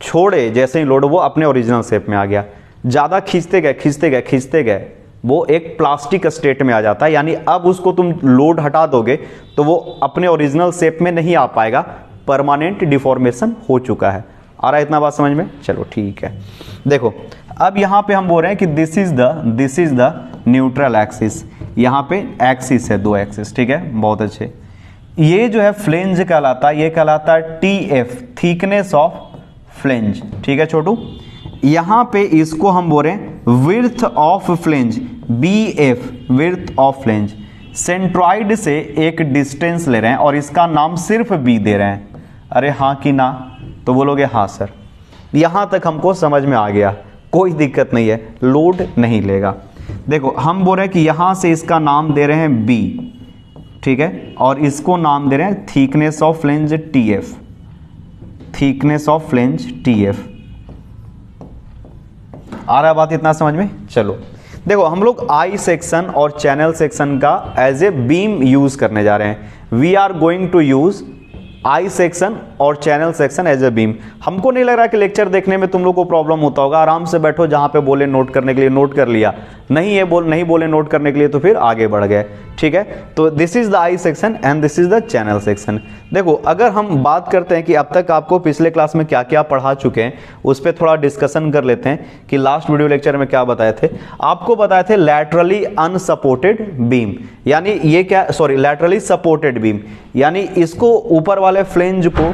छोड़े जैसे ही लोड वो अपने ओरिजिनल शेप में आ गया, ज़्यादा खींचते गए वो एक प्लास्टिक स्टेट में आ जाता है, यानी अब उसको तुम लोड हटा दोगे तो वो अपने ओरिजिनल शेप में नहीं आ पाएगा, परमानेंट डिफॉर्मेशन हो चुका है। आ रहा है इतना बात समझ में? चलो ठीक है। देखो अब यहाँ पे हम बोल रहे हैं कि this is the neutral axis, यहाँ पे एक्सिस है, दो एक्सिस, ठीक है, बहुत अच्छे। ये जो है फ्लेंज कहलाता है, ये कहलाता है TF, थिकनेस ऑफ फ्लेंज, ठीक है छोटू। यहाँ पे इसको हम बोल रहे हैं width of flange, BF, width of flange. Centroid से एक डिस्टेंस ले रहे हैं और इसका नाम सिर्फ B दे रहे हैं। अरे हाँ कि ना? तो बोलोगे हाँ सर, यहाँ तक हमको समझ में आ गया, कोई दिक्कत नहीं है, लोड नहीं लेगा। देखो हम बोल रहे हैं कि यहाँ से इसका नाम दे रहे हैं B, ठीक है, और इसको नाम दे रहे हैं thickness of flange TF, thickness of flange TF। आ रहा है बात इतना समझ में? चलो देखो हम लोग आई सेक्शन और चैनल सेक्शन का एज ए बीम यूज करने जा रहे हैं। We are going to use I section और channel section as a beam. हमको नहीं लग रहा कि लेक्चर देखने में तुम लोग को प्रॉब्लम होता होगा, आराम से बैठो, जहां पे बोले नोट करने के लिए नोट कर लिया, नहीं बोले नोट करने के लिए तो फिर आगे बढ़ गए, ठीक है। तो this is the I section and this is the channel section. देखो अगर हम बात करते हैं कि अब तक आपको पिछले क्लास में क्या क्या पढ़ा चुके हैं, उस पर थोड़ा डिस्कशन कर लेते हैं कि लास्ट वीडियो लेक्चर में क्या बताए थे। आपको बताए थे लैटरली अनसपोर्टेड बीम, यानी ये क्या, सॉरी, लैटरली सपोर्टेड बीम, यानी इसको ऊपर वाले फ्लेंज को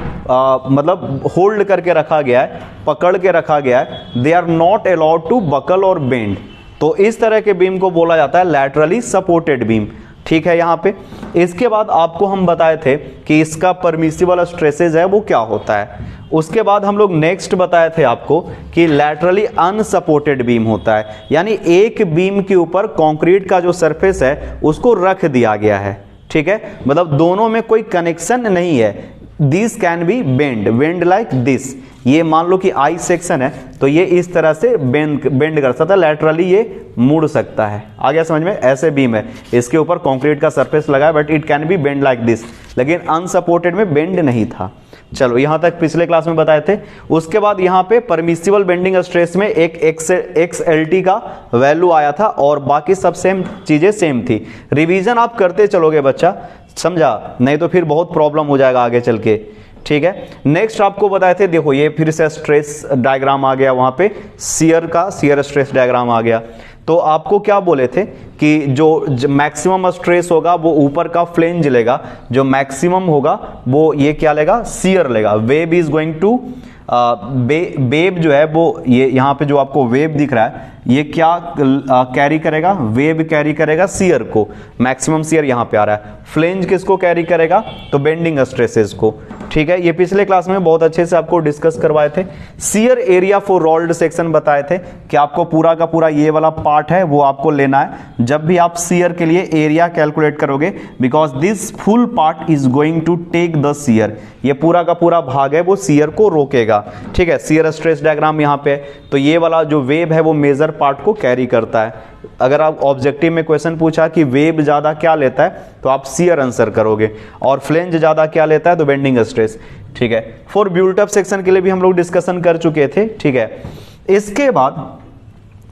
मतलब होल्ड करके रखा गया है, पकड़ के रखा गया है, they are not allowed to buckle और बेंड। तो इस तरह के बीम को बोला जाता है लैटरली सपोर्टेड बीम, ठीक है। यहां पे इसके बाद आपको हम बताए थे कि इसका परमिसिबल स्ट्रेसेस है वो क्या होता है। उसके बाद हम लोग नेक्स्ट बताए थे आपको कि लैटरली अनसपोर्टेड बीम होता है, यानी एक बीम के ऊपर कंक्रीट का जो सरफेस है उसको रख दिया गया है, ठीक है, मतलब दोनों में कोई कनेक्शन नहीं है। This can be bend like this. ये मान लो कि आई सेक्शन है तो ये इस तरह से बेंड कर सकता है, लैटरली ये मुड़ सकता है। आ गया समझ में? ऐसे बीम है, इसके ऊपर कंक्रीट का सरफेस लगा है but it can be bend like this, लेकिन अनसपोर्टेड में बेंड नहीं था। चलो यहां तक पिछले क्लास में बताए थे। उसके बाद यहां पे परमिसिबल बेंडिंग स्ट्रेस में एक XLT का वैल्यू आया था और बाकी सब सेम चीजें सेम थी। रिवीजन आप करते चलोगे बच्चा, समझा, नहीं तो फिर बहुत प्रॉब्लम हो जाएगा आगे चल के, ठीक है। नेक्स्ट आपको बताए थे, देखो ये फिर से स्ट्रेस डायग्राम आ गया, वहां पे शियर स्ट्रेस डायग्राम आ गया। तो आपको क्या बोले थे कि जो मैक्सिमम स्ट्रेस होगा वो ऊपर का फ्लेंज लेगा, जो मैक्सिमम होगा वो ये क्या लेगा, शियर लेगा। Web is going to web जो है वो ये यहाँ पे जो आपको वेब दिख रहा है ये क्या कैरी करेगा, वेब कैरी करेगा शियर को, मैक्सिमम शियर यहाँ पे आ रहा है। फ्लेंज किसको कैरी करेगा, तो बेंडिंग स्ट्रेसेस को, ठीक है। ये पिछले क्लास में बहुत अच्छे से आपको डिस्कस करवाए थे। Shear area for rolled section बताए थे कि आपको पूरा का पूरा ये वाला पार्ट है वो आपको लेना है जब भी आप शियर के लिए एरिया कैलकुलेट करोगे, because this full part is going to take the shear. ये पूरा का पूरा भाग है वो शियर को रोकेगा, ठीक है। शियर स्ट्रेस डायग्राम यहाँ पे, तो ये वाला जो वेब है वो मेजर पार्ट को कैरी करता है। अगर आप ऑब्जेक्टिव में क्वेश्चन पूछा कि वेब ज्यादा क्या लेता है तो आप शियर आंसर करोगे, और फ्लेंज ज्यादा क्या लेता है तो बेंडिंग स्ट्रेस, ठीक है। फॉर बिल्ट अप सेक्शन के लिए भी हम लोग डिस्कशन कर चुके थे, ठीक है। इसके बाद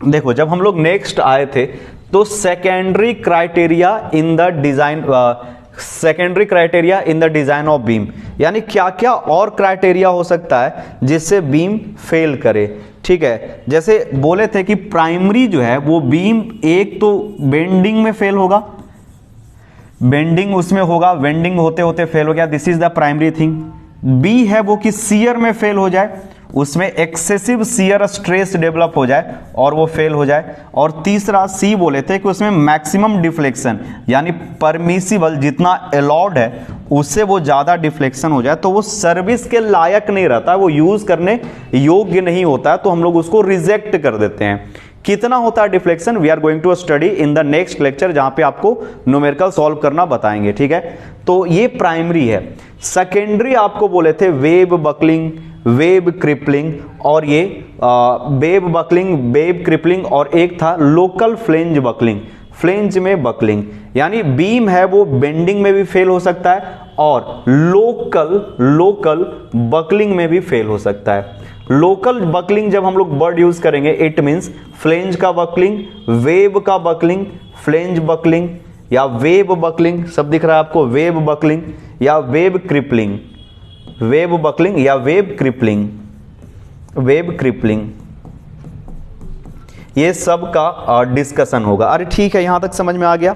देखो जब हम लोग नेक्स्ट आए थे तो secondary criteria in the design of beam, यानी क्या क्या और क्राइटेरिया हो सकता है जिससे बीम फेल करे, ठीक है। जैसे बोले थे कि प्राइमरी जो है वो बीम एक तो बेंडिंग में फेल होगा, बेंडिंग उसमें होगा, बेंडिंग होते होते फेल हो गया, this is the primary thing. B है वो कि शियर में फेल हो जाए, उसमें एक्सेसिव शियर स्ट्रेस डेवलप हो जाए और वो फेल हो जाए। और तीसरा सी बोले थे कि उसमें मैक्सिमम डिफ्लेक्शन यानी परमिसिबल जितना अलाउड है उससे वो ज़्यादा डिफ्लेक्शन हो जाए तो वो सर्विस के लायक नहीं रहता, वो यूज़ करने योग्य नहीं होता है, तो हम लोग उसको रिजेक्ट कर देते हैं। कितना होता है deflection, we are going to study in the next lecture, जहां पे आपको न्यूमेरिकल सॉल्व करना बताएंगे, ठीक है। तो ये प्राइमरी है। सेकेंडरी आपको बोले थे वेब बकलिंग, वेब क्रिपलिंग, और ये वेब बकलिंग, वेब क्रिपलिंग, और एक था लोकल फ्लेंज बकलिंग, फ्लेंज में बकलिंग, यानी बीम है वो बेंडिंग में भी फेल हो सकता है और लोकल बकलिंग में भी फेल हो सकता है। लोकल बकलिंग जब हम लोग वर्ड यूज करेंगे इट मींस फ्लेंज का बकलिंग, वेब का बकलिंग, फ्लेंज बकलिंग या वेब बकलिंग, सब दिख रहा है आपको, वेब बकलिंग या वेब क्रिपलिंग, वेब बकलिंग या वेब क्रिपलिंग, वेब क्रिपलिंग, ये सब का डिस्कशन होगा। अरे ठीक है, यहां तक समझ में आ गया।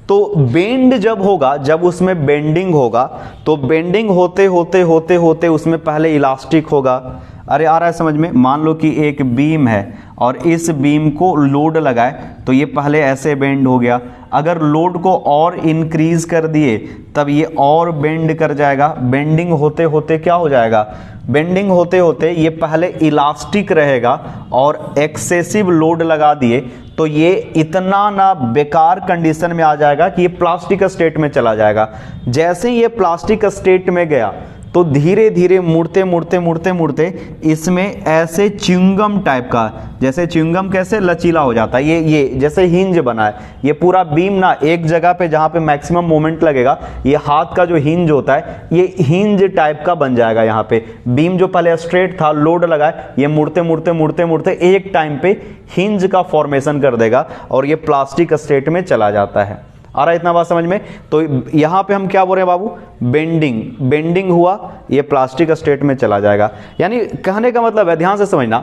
तो बेंड जब होगा, जब उसमें बेंडिंग होगा तो बेंडिंग होते होते होते होते उसमें पहले इलास्टिक होगा। अरे आ रहा है समझ में, मान लो कि एक बीम है और इस बीम को लोड लगाए तो ये पहले ऐसे बेंड हो गया, अगर लोड को और इंक्रीज कर दिए तब ये और बेंड कर जाएगा। बेंडिंग होते होते क्या हो जाएगा, बेंडिंग होते होते ये पहले इलास्टिक रहेगा और एक्सेसिव लोड लगा दिए तो ये इतना ना बेकार कंडीशन में आ जाएगा कि ये प्लास्टिक स्टेट में चला जाएगा। जैसे ही ये प्लास्टिक स्टेट में गया तो धीरे धीरे मुड़ते मुड़ते मुड़ते मुड़ते इसमें ऐसे च्युइंगम टाइप का, जैसे च्युइंगम कैसे लचीला हो जाता है, ये जैसे हिंज बना है, ये पूरा बीम ना एक जगह पे जहां पे मैक्सिमम मोमेंट लगेगा, ये हाथ का जो हिंज होता है ये हिंज टाइप का बन जाएगा। यहाँ पे बीम जो पहले स्ट्रेट था, लोड लगाए, ये मुड़ते मुड़ते मुड़ते मुड़ते एक टाइम पे हिंज का फॉर्मेशन कर देगा और ये प्लास्टिक स्टेट में चला जाता है। आ रहा है इतना बात समझ में। तो यहां पे हम क्या बोल रहे हैं बाबू, बेंडिंग, बेंडिंग हुआ, ये प्लास्टिक स्टेट में चला जाएगा। यानी कहने का मतलब है, ध्यान से समझना,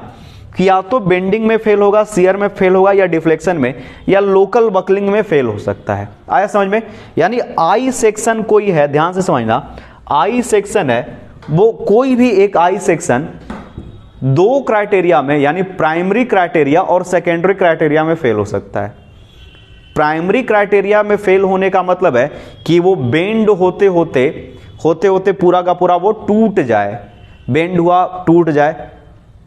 कि या तो बेंडिंग में फेल होगा, शियर में फेल होगा, या डिफ्लेक्शन में, या लोकल बकलिंग में फेल हो सकता है। आया समझ में। यानी आई सेक्शन कोई है, ध्यान से समझना, आई सेक्शन है वो कोई भी एक आई सेक्शन दो क्राइटेरिया में, यानी प्राइमरी क्राइटेरिया और सेकेंडरी क्राइटेरिया में फेल हो सकता है। प्राइमरी क्राइटेरिया में फेल होने का मतलब है कि वो बेंड होते होते पूरा का पूरा वो टूट जाए, बेंड हुआ टूट जाए।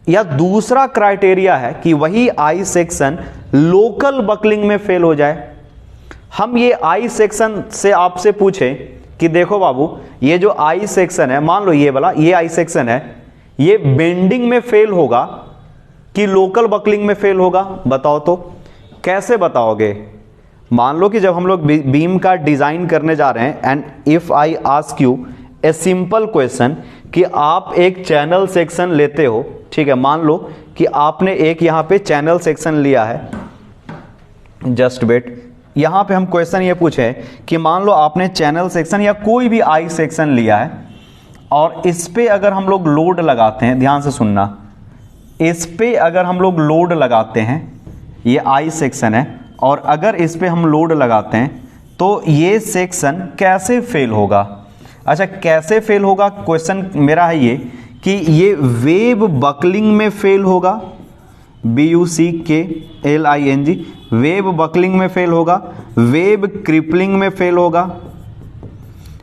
या दूसरा क्राइटेरिया है कि वही आई सेक्शन लोकल बकलिंग में फेल हो जाए। हम ये आई सेक्शन से आपसे पूछें कि देखो बाबू, ये जो आई सेक्शन है, मान लो ये वाला, ये आई सेक्शन है, ये बेंडिंग में फेल होगा कि लोकल बकलिंग में फेल होगा, बताओ तो। कैसे बताओगे? मान लो कि जब हम लोग बीम का डिजाइन करने जा रहे हैं, and if I ask U a simple question कि आप एक चैनल सेक्शन लेते हो, ठीक है, मान लो कि आपने एक यहां पे चैनल सेक्शन लिया है, जस्ट वेट, यहां पे हम क्वेश्चन ये पूछे कि मान लो आपने चैनल सेक्शन या कोई भी आई सेक्शन लिया है और इस पे अगर हम लोग लोड लगाते हैं, ध्यान से सुनना, इस पे अगर हम लोग लोड लगाते हैं, ये आई सेक्शन है, और अगर इस पे हम लोड लगाते हैं तो ये सेक्शन कैसे फेल होगा? अच्छा, कैसे फेल होगा, क्वेश्चन मेरा है ये कि ये वेब बकलिंग में फेल होगा, BUCKLING, वेब बकलिंग में फेल होगा, वेब क्रिपलिंग में फेल होगा,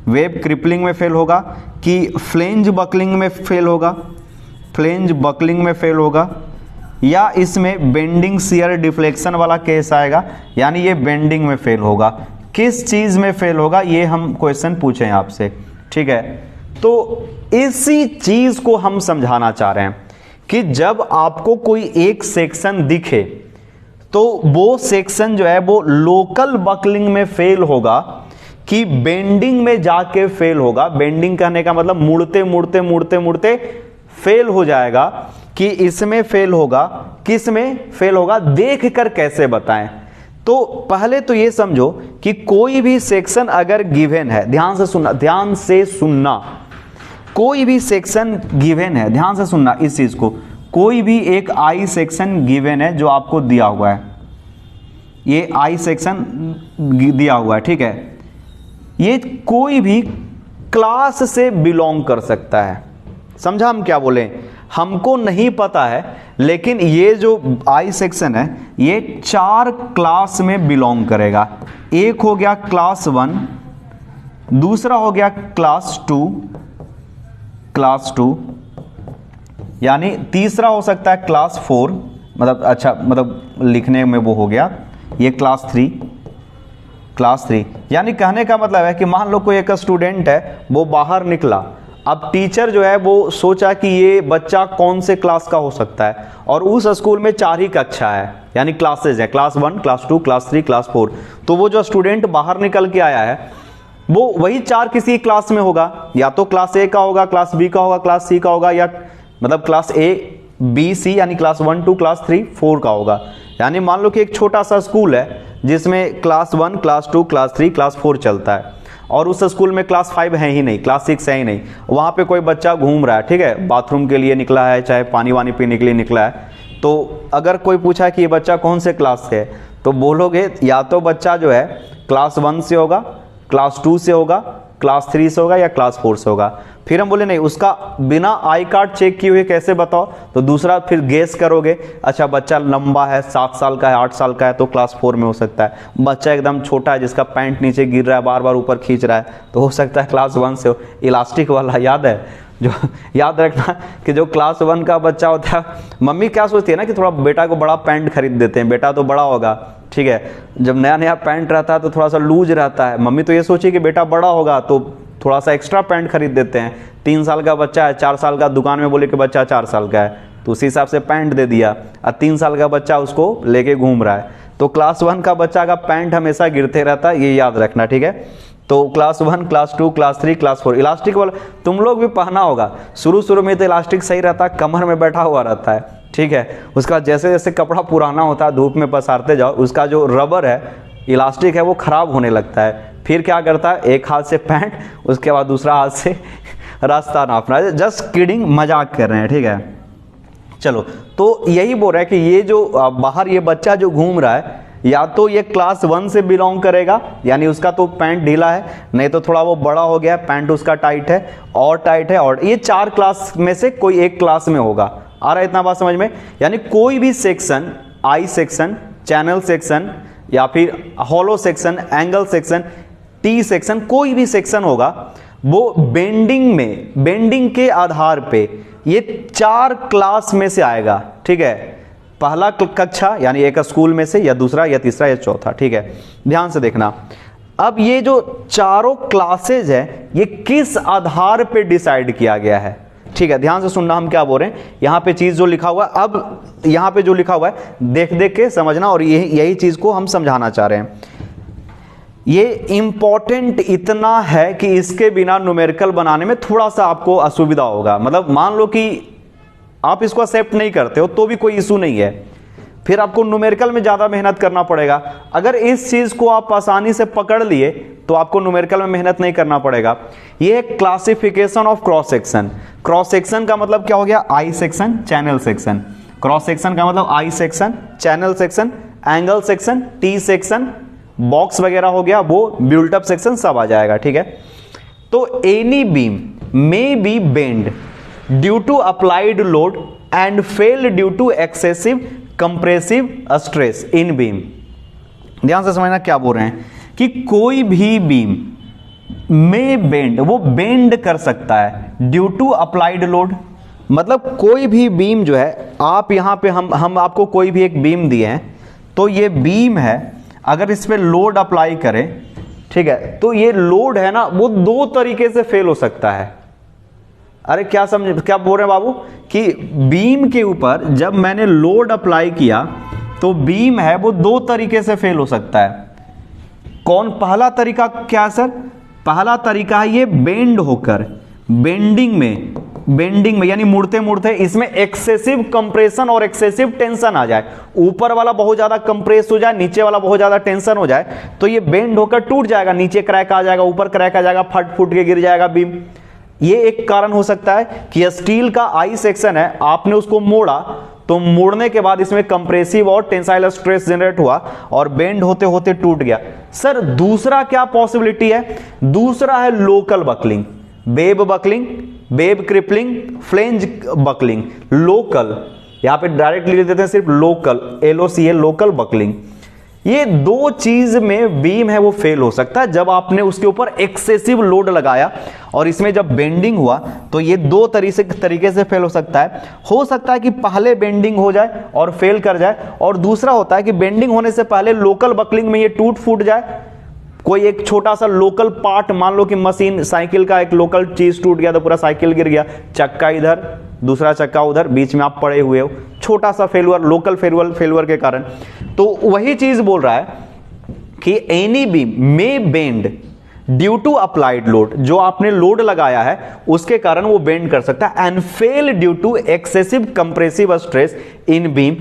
वेब क्रिपलिंग में फेल होगा, कि फ्लेंज बकलिंग में फेल होगा, फ्लेंज बकलिंग में फेल होगा, या इसमें बेंडिंग शियर डिफ्लेक्शन वाला केस आएगा, यानी ये बेंडिंग में फेल होगा। किस चीज में फेल होगा ये हम क्वेश्चन पूछें आपसे, ठीक है। तो इसी चीज को हम समझाना चाह रहे हैं कि जब आपको कोई एक सेक्शन दिखे तो वो सेक्शन जो है वो लोकल बकलिंग में फेल होगा कि बेंडिंग में जाके फेल होगा। बेंडिंग कहने का मतलब मुड़ते मुड़ते मुड़ते मुड़ते फेल हो जाएगा, कि इसमें फेल होगा, किस में फेल होगा, देख कर कैसे बताएं। तो पहले तो ये समझो कि कोई भी सेक्शन अगर गिवन है, ध्यान से सुनना, ध्यान से सुनना, कोई भी सेक्शन गिवन है, ध्यान से सुनना इस चीज को, कोई भी एक आई सेक्शन गिवन है जो आपको दिया हुआ है, ये आई सेक्शन दिया हुआ है, ठीक है। ये कोई भी क्लास से बिलोंग कर सकता है। समझा हम क्या बोले? हमको नहीं पता है, लेकिन ये जो आई सेक्शन है ये 4 क्लास में बिलोंग करेगा। एक हो गया क्लास 1, दूसरा हो गया क्लास 2, यानी तीसरा हो सकता है क्लास 4, मतलब लिखने में वो हो गया ये क्लास 3, यानी कहने का मतलब है कि मान लो कोई एक स्टूडेंट है, वो बाहर निकला, अब टीचर जो है वो सोचा कि ये बच्चा कौन से क्लास का हो सकता है, और उस स्कूल में 4 ही कक्षा है, यानी क्लासेज है, क्लास 1, क्लास 2, क्लास 3, क्लास 4। तो वो जो स्टूडेंट बाहर निकल के आया है वो वही 4 किसी क्लास में होगा, या तो क्लास ए का होगा, क्लास बी का होगा, क्लास सी का होगा, या मतलब क्लास ए बी सी यानी क्लास 1 2 क्लास 3 4 का होगा। यानी मान लो कि एक छोटा सा स्कूल है जिसमें क्लास 1 क्लास 2 क्लास 3 क्लास 4 चलता है, और उस स्कूल में क्लास 5 है ही नहीं, क्लास 6 है ही नहीं, वहाँ पे कोई बच्चा घूम रहा है, ठीक है, बाथरूम के लिए निकला है, चाहे पानी वानी पीने के लिए निकला है। तो अगर कोई पूछा कि ये बच्चा कौन से क्लास से है, तो बोलोगे या तो बच्चा जो है क्लास 1 से होगा, क्लास 2 से होगा, क्लास 3 से होगा, या क्लास 4 से होगा। फिर हम बोले नहीं, उसका बिना आई कार्ड चेक किए हुए कैसे बताओ? तो दूसरा फिर गेस करोगे, अच्छा बच्चा लंबा है, 7 साल का है, 8 साल का है, तो क्लास 4 में हो सकता है। बच्चा एकदम छोटा है जिसका पैंट नीचे गिर रहा है, बार बार ऊपर खींच रहा है, तो हो सकता है क्लास 1 से हो। इलास्टिक वाला याद है, जो याद रखना कि जो क्लास 1 का बच्चा होता है, मम्मी क्या सोचती है ना कि थोड़ा बेटा को बड़ा पैंट खरीद देते हैं, बेटा तो बड़ा होगा, ठीक है, जब नया नया पैंट रहता है तो थोड़ा सा लूज रहता है, मम्मी तो ये सोची कि बेटा बड़ा होगा तो थोड़ा सा एक्स्ट्रा पैंट खरीद देते हैं। 3 साल का बच्चा है, 4 साल का, दुकान में बोले कि बच्चा 4 साल का है, तो उसी हिसाब से पैंट दे दिया, और 3 साल का बच्चा उसको लेके घूम रहा है, तो क्लास 1 का बच्चा का पैंट हमेशा गिरते रहता है, ये याद रखना, ठीक है। तो class 1 class 2 class 3 class 4 elastic वाला तुम लोग भी पहना होगा। शुरू में तो इलास्टिक सही रहता है, कमर में बैठा हुआ रहता है, ठीक है, उसका जैसे जैसे कपड़ा पुराना होता है, धूप में पसारते जाओ, उसका जो रबर है, इलास्टिक है, वो खराब होने लगता है। फिर क्या करता है, एक हाथ से पैंट, उसके बाद दूसरा हाथ से रास्ता नापना। जस्ट किडिंग, मजाक कर रहे हैं, ठीक है। चलो, तो यही बोल रहा है कि ये जो बाहर ये बच्चा जो घूम रहा है, या तो ये क्लास 1 से बिलोंग करेगा, यानी उसका तो पैंट ढीला है, नहीं तो थोड़ा वो बड़ा हो गया, पैंट उसका टाइट है, और ये 4 क्लास में से कोई एक क्लास में होगा। आ रहा है इतना बात समझ में? यानी कोई भी section, I section, channel section, या फिर hollow section, angle section, T section, कोई भी सेक्शन होगा, वो बेंडिंग के आधार पे ये 4 क्लास में से आएगा, ठीक है। पहला कक्षा यानी एक स्कूल में से, या दूसरा, या तीसरा, या चौथा, ठीक है। ध्यान से देखना, अब ये जो चारों क्लासेज है ये किस आधार पे डिसाइड किया गया है, ठीक है। ध्यान से सुनना, हम क्या बोल रहे हैं, यहां पे चीज जो लिखा हुआ है, अब यहां पे जो लिखा हुआ है देख देख के समझना, और यही चीज को हम समझाना चाह रहे हैं। ये इंपॉर्टेंट इतना है कि इसके बिना न्यूमेरिकल बनाने में थोड़ा सा आपको असुविधा होगा। मतलब मान लो कि आप इसको एक्सेप्ट नहीं करते हो तो भी कोई इशू नहीं है, फिर आपको न्यूमेरिकल में ज्यादा मेहनत करना पड़ेगा। अगर इस चीज को आप आसानी से पकड़ लिए तो आपको न्यूमेरिकल में मेहनत नहीं करना पड़ेगा। ये classification of cross section. Cross section का मतलब क्या हो गया, I section, channel section. Cross section का मतलब I section, channel section, angle section, T section, box वगैरह हो गया, वो बिल्ट अप सेक्शन सब आ जाएगा, ठीक है। तो any beam may be bend due to applied load and fail due to excessive compressive stress in beam. ध्यान से समझना क्या बोल रहे हैं कि कोई भी बीम में बेंड, वो बेंड कर सकता है ड्यू टू अप्लाइड लोड। मतलब कोई भी बीम जो है, आप यहां पे हम आपको कोई भी एक बीम दिए हैं, तो ये बीम है, अगर इस पे लोड अप्लाई करें, ठीक है, तो ये लोड है ना, वो 2 तरीके से फेल हो सकता है। अरे क्या समझे, क्या बोल रहे हैं बाबू, कि बीम के ऊपर जब मैंने लोड अप्लाई किया तो बीम है वो 2 तरीके से फेल हो सकता है। कौन? पहला तरीका क्या सर? पहला तरीका है ये बेंड होकर, बेंडिंग में यानी मुड़ते मुड़ते इसमें एक्सेसिव कंप्रेशन और एक्सेसिव टेंशन आ जाए, ऊपर वाला बहुत ज्यादा कंप्रेस हो जाए, नीचे वाला बहुत ज्यादा टेंशन हो जाए, तो ये बेंड होकर टूट जाएगा, नीचे क्रैक आ जाएगा, ऊपर क्रैक आ जाएगा, फट फुट के गिर जाएगा बीम। ये एक कारण हो सकता है कि स्टील का आई सेक्शन है, आपने उसको मोड़ा तो मुड़ने के बाद इसमें कंप्रेसिव और टेंसाइल स्ट्रेस जनरेट हुआ और बेंड होते होते टूट गया। सर दूसरा क्या पॉसिबिलिटी है? दूसरा है local buckling, web buckling, web crippling, flange buckling. Local, यहां पे डायरेक्ट लिख देते हैं सिर्फ लोकल, LOCL, लोकल बकलिंग। ये दो चीज में बीम है वो फेल हो सकता है जब आपने उसके ऊपर एक्सेसिव लोड लगाया और इसमें जब बेंडिंग हुआ, तो ये दो तरीके से फेल हो सकता है। हो सकता है कि पहले बेंडिंग हो जाए और फेल कर जाए, और दूसरा होता है कि बेंडिंग होने से पहले लोकल बकलिंग में ये टूट फूट जाए। कोई एक छोटा सा लोकल पार्ट, मान लो कि मशीन, साइकिल का एक लोकल चीज टूट गया तो पूरा साइकिल गिर गया, चक्का इधर, दूसरा चक्का उधर, बीच में आप पड़े हुए हो, छोटा सा फेलुअर, लोकल फेलुअर के कारण। तो वही चीज बोल रहा है कि any beam may bend due to applied load, जो आपने लोड लगाया है उसके कारण वो बेंड कर सकता है, and fail due to excessive compressive stress in beam.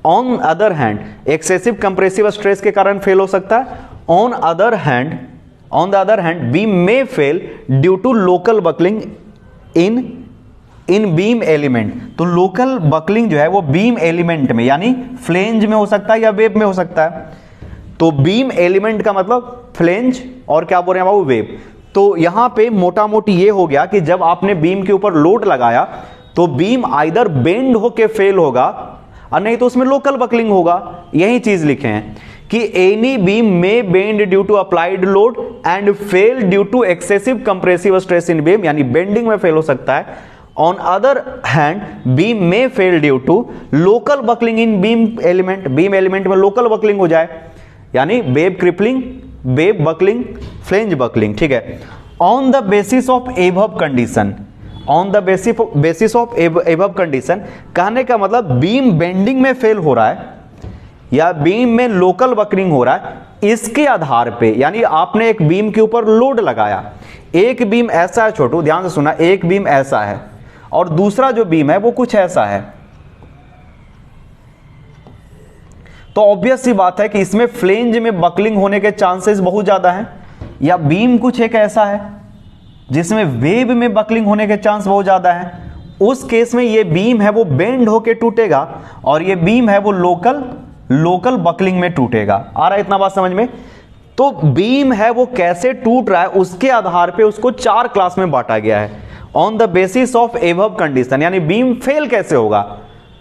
On other hand, excessive compressive stress के कारण फेल हो सकता है। On the other hand beam may fail due to local buckling in beam element. तो local buckling जो है वो beam element में, यानी फ्लेंज में हो सकता है या वेब में हो सकता है। तो बीम एलिमेंट का मतलब फ्लेंज, और क्या बोल रहे हैं बाबू, वेब। तो यहां पे मोटा मोटी ये हो गया कि जब आपने बीम के ऊपर लोड लगाया तो बीम आइदर बेंड होके फेल होगा और नहीं तो उसमें लोकल बकलिंग होगा। यही चीज लिखे हैं कि any beam may bend due to applied load and fail due to excessive compressive stress in beam, यानी बेंडिंग में फेल हो सकता है। ऑन अदर हैंड बीम में fail due to local buckling in beam element, beam element में local buckling हो जाए, यानी web crippling, web buckling, flange buckling. ठीक है। On the basis of above condition, on the basis of above condition कहने का मतलब बीम बेंडिंग में फेल हो रहा है या बीम में लोकल बकलिंग हो रहा है, इसके आधार पे, यानी आपने एक बीम के ऊपर लोड लगाया, एक बीम ऐसा है, छोटू ध्यान से सुना, एक बीम ऐसा है और दूसरा जो बीम है वो कुछ ऐसा है, तो ऑब्वियस सी बात है कि इसमें फ्लेंज में बकलिंग होने के चांसेस बहुत ज्यादा हैं। या बीम कुछ एक ऐसा है जिसमें वेब में बकलिंग होने के चांस बहुत ज्यादा है, उस केस में ये बीम है वो बेंड होके टूटेगा और ये बीम है वो लोकल बकलिंग में टूटेगा। आ रहा है इतना बात समझ में? तो बीम है वो कैसे टूट रहा है उसके आधार पे उसको 4 क्लास में बांटा गया है। On the basis of above condition, यानी बीम फेल कैसे होगा,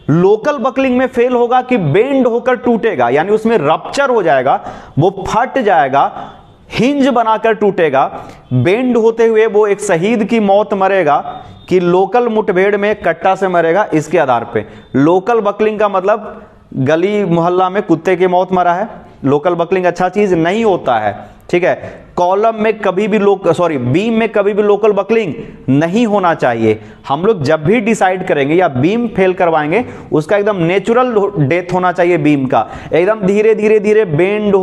लोकल बकलिंग में फेल होगा कि बेंड होकर टूटेगा, यानी उसमें रप्चर हो जाएगा, वो फट जाएगा, हिंज बनाकर टूटेगा, बेंड होते हुए वो एक शहीद की मौत मरेगा कि लोकल मुठभेड़ में कट्टा से मरेगा, इसके आधार पे। लोकल बकलिंग का मतलब गली मोहल्ला में कुत्ते की मौत मरा है, लोकल बकलिंग अच्छा चीज नहीं होता है। ठीक है। कॉलम में कभी भी बीम में कभी भी लोकल बकलिंग नहीं होना चाहिए। हम लोग जब भी डिसाइड करेंगे या बीम फेल करवाएंगे उसका एकदम नेचुरल डेथ होना चाहिए बीम का, एकदम धीरे धीरे बेंड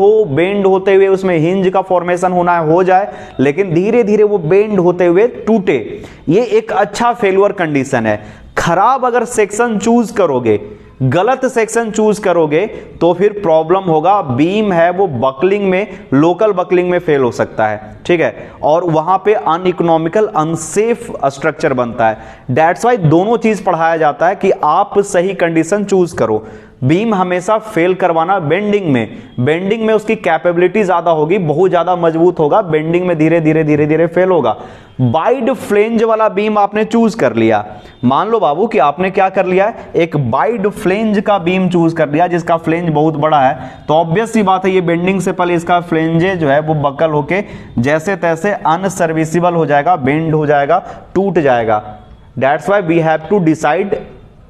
होते हुए उसमें हिंज का फॉर्मेशन होना है, हो जाए, लेकिन धीरे धीरे वो बेंड होते हुए टूटे। ये एक अच्छा फेल्यूर कंडीशन है। खराब अगर सेक्शन चूज करोगे, गलत सेक्शन चूज करोगे तो फिर प्रॉब्लम होगा, बीम है वो बकलिंग में, लोकल बकलिंग में फेल हो सकता है। ठीक है। और वहां पे अनइकोनॉमिकल, अनसेफ स्ट्रक्चर बनता है। दैट्स वाई दोनों चीज पढ़ाया जाता है कि आप सही कंडीशन चूज करो। बीम हमेशा फेल करवाना बेंडिंग में उसकी कैपेबिलिटी ज्यादा होगी, बहुत ज्यादा मजबूत होगा, बेंडिंग में धीरे धीरे फेल होगा। वाइड फ्लेंज वाला बीम आपने चूज कर लिया, मान लो बाबू कि आपने क्या कर लिया है, एक वाइड फ्लेंज का बीम चूज कर लिया जिसका फ्लेंज बहुत बड़ा है, तो ऑब्वियस सी बात है ये बेंडिंग से पहले इसका फ्लेंजे जो है वो बकल होके जैसे तैसे अनसर्विसेबल हो जाएगा, बेंड हो जाएगा, टूट जाएगा। That's why we have to decide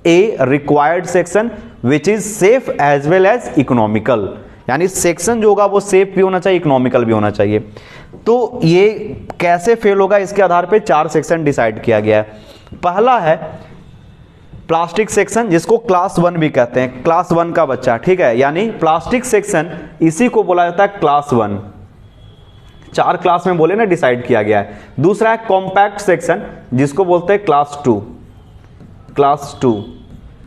a required section which is safe as well as economical, यानी सेक्शन जो होगा वो सेफ भी होना चाहिए, इकोनॉमिकल भी होना चाहिए। तो ये कैसे फेल होगा इसके आधार पे 4 सेक्शन डिसाइड किया गया है। पहला है प्लास्टिक सेक्शन, जिसको क्लास 1 भी कहते हैं, क्लास 1 का बच्चा। ठीक है। यानी प्लास्टिक सेक्शन इसी को बोला जाता है क्लास 1, 4 क्लास में बोले ना डिसाइड किया गया है। दूसरा है कॉम्पैक्ट सेक्शन जिसको बोलते हैं क्लास 2।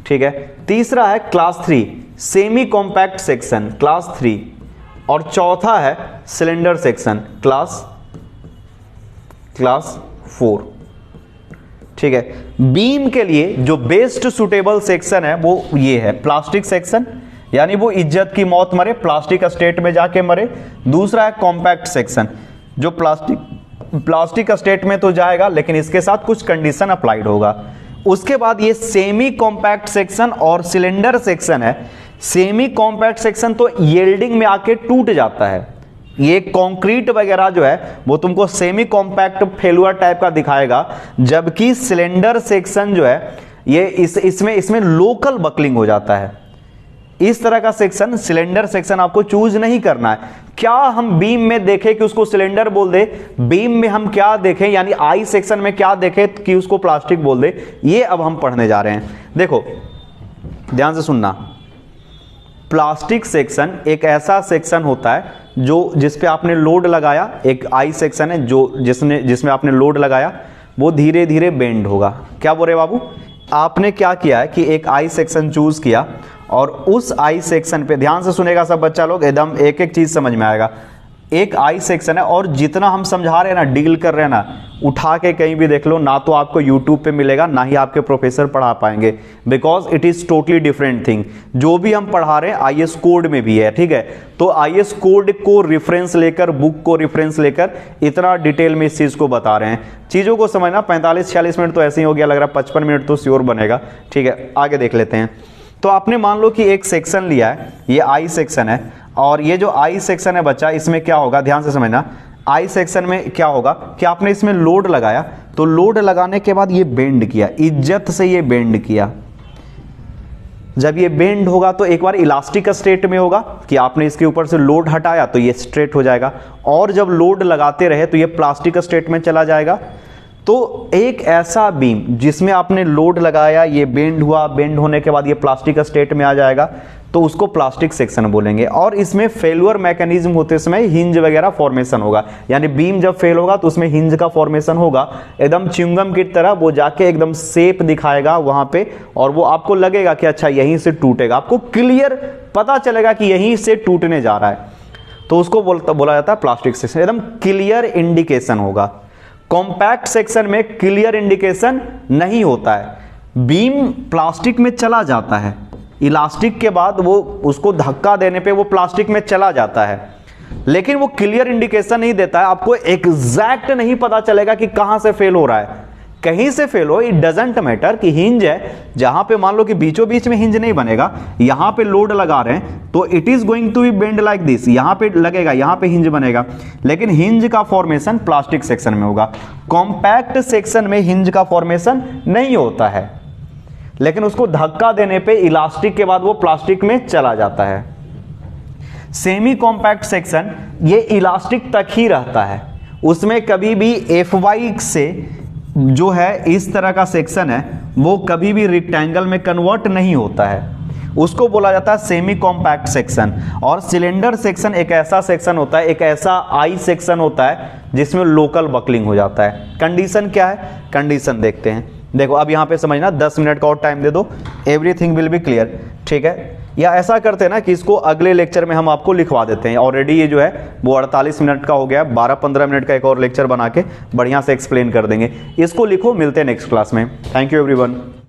ठीक है। तीसरा है class 3 semi compact section, class 3। और चौथा है सिलेंडर सेक्शन, क्लास 4। ठीक है। बीम के लिए जो बेस्ट सुटेबल सेक्शन है वो ये है प्लास्टिक सेक्शन, यानी वो इज्जत की मौत मरे, प्लास्टिक स्टेट में जाके मरे। दूसरा है कॉम्पैक्ट सेक्शन, जो प्लास्टिक स्टेट में तो जाएगा लेकिन इसके साथ कुछ कंडीशन अप्लाइड होगा। उसके बाद ये सेमी कॉम्पैक्ट सेक्शन और सिलेंडर सेक्शन है। सेमी कॉम्पैक्ट सेक्शन तो यील्डिंग में आके टूट जाता है, ये कंक्रीट वगैरह जो है वो तुमको सेमी कॉम्पैक्ट फेलुअर टाइप का दिखाएगा, जबकि सिलेंडर सेक्शन जो है ये इसमें लोकल बकलिंग हो जाता है। इस तरह का सेक्शन सिलेंडर सेक्शन आपको चूज नहीं करना है। क्या हम बीम में देखें कि उसको सिलेंडर बोल दे, बीम में हम क्या देखें यानी आई सेक्शन में क्या देखें कि उसको प्लास्टिक बोल दे, ये अब हम पढ़ने जा रहे हैं। देखो ध्यान से सुनना, प्लास्टिक सेक्शन एक ऐसा सेक्शन होता है जो जिस पे आपने लोड लगाया, एक आई सेक्शन है जो जिसमें आपने लोड लगाया वो धीरे धीरे बेंड होगा। क्या बोल रहे बाबू, आपने क्या किया है कि एक आई सेक्शन चूज किया और उस आई सेक्शन पे ध्यान से सुनेगा सब बच्चा लोग, एकदम एक एक चीज समझ में आएगा। एक आई सेक्शन है और जितना हम समझा रहे हैं ना, डील कर रहे हैं ना, उठा के कहीं भी देख लो, ना तो आपको यूट्यूब पे मिलेगा ना ही आपके प्रोफेसर पढ़ा पाएंगे, because it is totally different thing. जो भी हम पढ़ा रहे हैं आईएएस कोड में भी है, ठीक है। तो आईएएस कोड को रिफरेंस लेकर, बुक को रिफरेंस लेकर इतना डिटेल में इस चीज को बता रहे हैं। चीजों को समझना 45-46 मिनट तो ऐसे ही हो गया, लग रहा है 55 मिनट तो श्योर बनेगा, ठीक है। आगे देख लेते हैं। तो आपने मान लो कि एक सेक्शन लिया है, ये आई सेक्शन है, और ये जो आई सेक्शन है बच्चा, इसमें क्या होगा ध्यान से समझना। आई सेक्शन में क्या होगा कि आपने इसमें लोड लगाया, तो लोड लगाने के बाद ये बेंड किया, इज्जत से ये बेंड किया। जब ये बेंड होगा तो एक बार इलास्टिक स्टेट में होगा कि आपने इसके ऊपर से लोड हटाया तो ये स्ट्रेट हो जाएगा, और जब लोड लगाते रहे तो ये प्लास्टिक स्टेट में चला जाएगा। तो एक ऐसा बीम जिसमें आपने लोड लगाया, ये बेंड हुआ, बेंड होने के बाद ये प्लास्टिक स्टेट में आ जाएगा, तो उसको प्लास्टिक सेक्शन बोलेंगे। और इसमें फेलुअर मैकेनिज्म होते समय हिंज वगैरह फॉर्मेशन होगा, यानी बीम जब फेल होगा तो उसमें हिंज का फॉर्मेशन होगा, एकदम च्युइंगम की तरह वो जाके एकदम शेप दिखाएगा वहां पे, और वो आपको लगेगा कि अच्छा यहीं से टूटेगा, आपको क्लियर पता चलेगा कि यहीं से टूटने जा रहा है, तो उसको बोला जाता है प्लास्टिक सेक्शन, एकदम क्लियर इंडिकेशन होगा। कॉम्पैक्ट सेक्शन में क्लियर इंडिकेशन नहीं होता है, बीम प्लास्टिक में चला जाता है, इलास्टिक के बाद वो उसको धक्का देने पे वो प्लास्टिक में चला जाता है, लेकिन वो क्लियर इंडिकेशन नहीं देता है, आपको एग्जैक्ट नहीं पता चलेगा कि कहां से फेल हो रहा है। कहीं से फेल हो, इट डजंट मैटर कि हिंज है, जहां पे मान लो कि बीचों बीच में हिंज नहीं बनेगा, यहां पे लोड लगा रहे हैं तो it is going to be bend like this, यहां पे लगेगा, यहां पे हिंज बनेगा, लेकिन हिंज का फॉर्मेशन प्लास्टिक सेक्शन में होगा। कॉम्पैक्ट सेक्शन में हिंज का फॉर्मेशन नहीं होता है, लेकिन उसको धक्का देने पे इलास्टिक के बाद वो प्लास्टिक में चला जाता है। सेमी कॉम्पैक्ट सेक्शन ये इलास्टिक तक ही रहता है, उसमें कभी भी FY से जो है इस तरह का सेक्शन है वो कभी भी रेक्टेंगल में कन्वर्ट नहीं होता है, उसको बोला जाता है सेमी कॉम्पैक्ट सेक्शन। और सिलेंडर सेक्शन एक ऐसा सेक्शन होता है, एक ऐसा आई सेक्शन होता है जिसमें लोकल बकलिंग हो जाता है। कंडीशन क्या है, कंडीशन देखते हैं। देखो अब यहां पे समझना, 10 मिनट का और टाइम दे दो, एवरीथिंग विल बी क्लियर, ठीक है। या ऐसा करते हैं ना कि इसको अगले लेक्चर में हम आपको लिखवा देते हैं, ऑलरेडी ये जो है वो 48 मिनट का हो गया, 12-15 मिनट का एक और लेक्चर बना के बढ़िया से एक्सप्लेन कर देंगे। इसको लिखो, मिलते हैं नेक्स्ट क्लास में। Thank you everyone.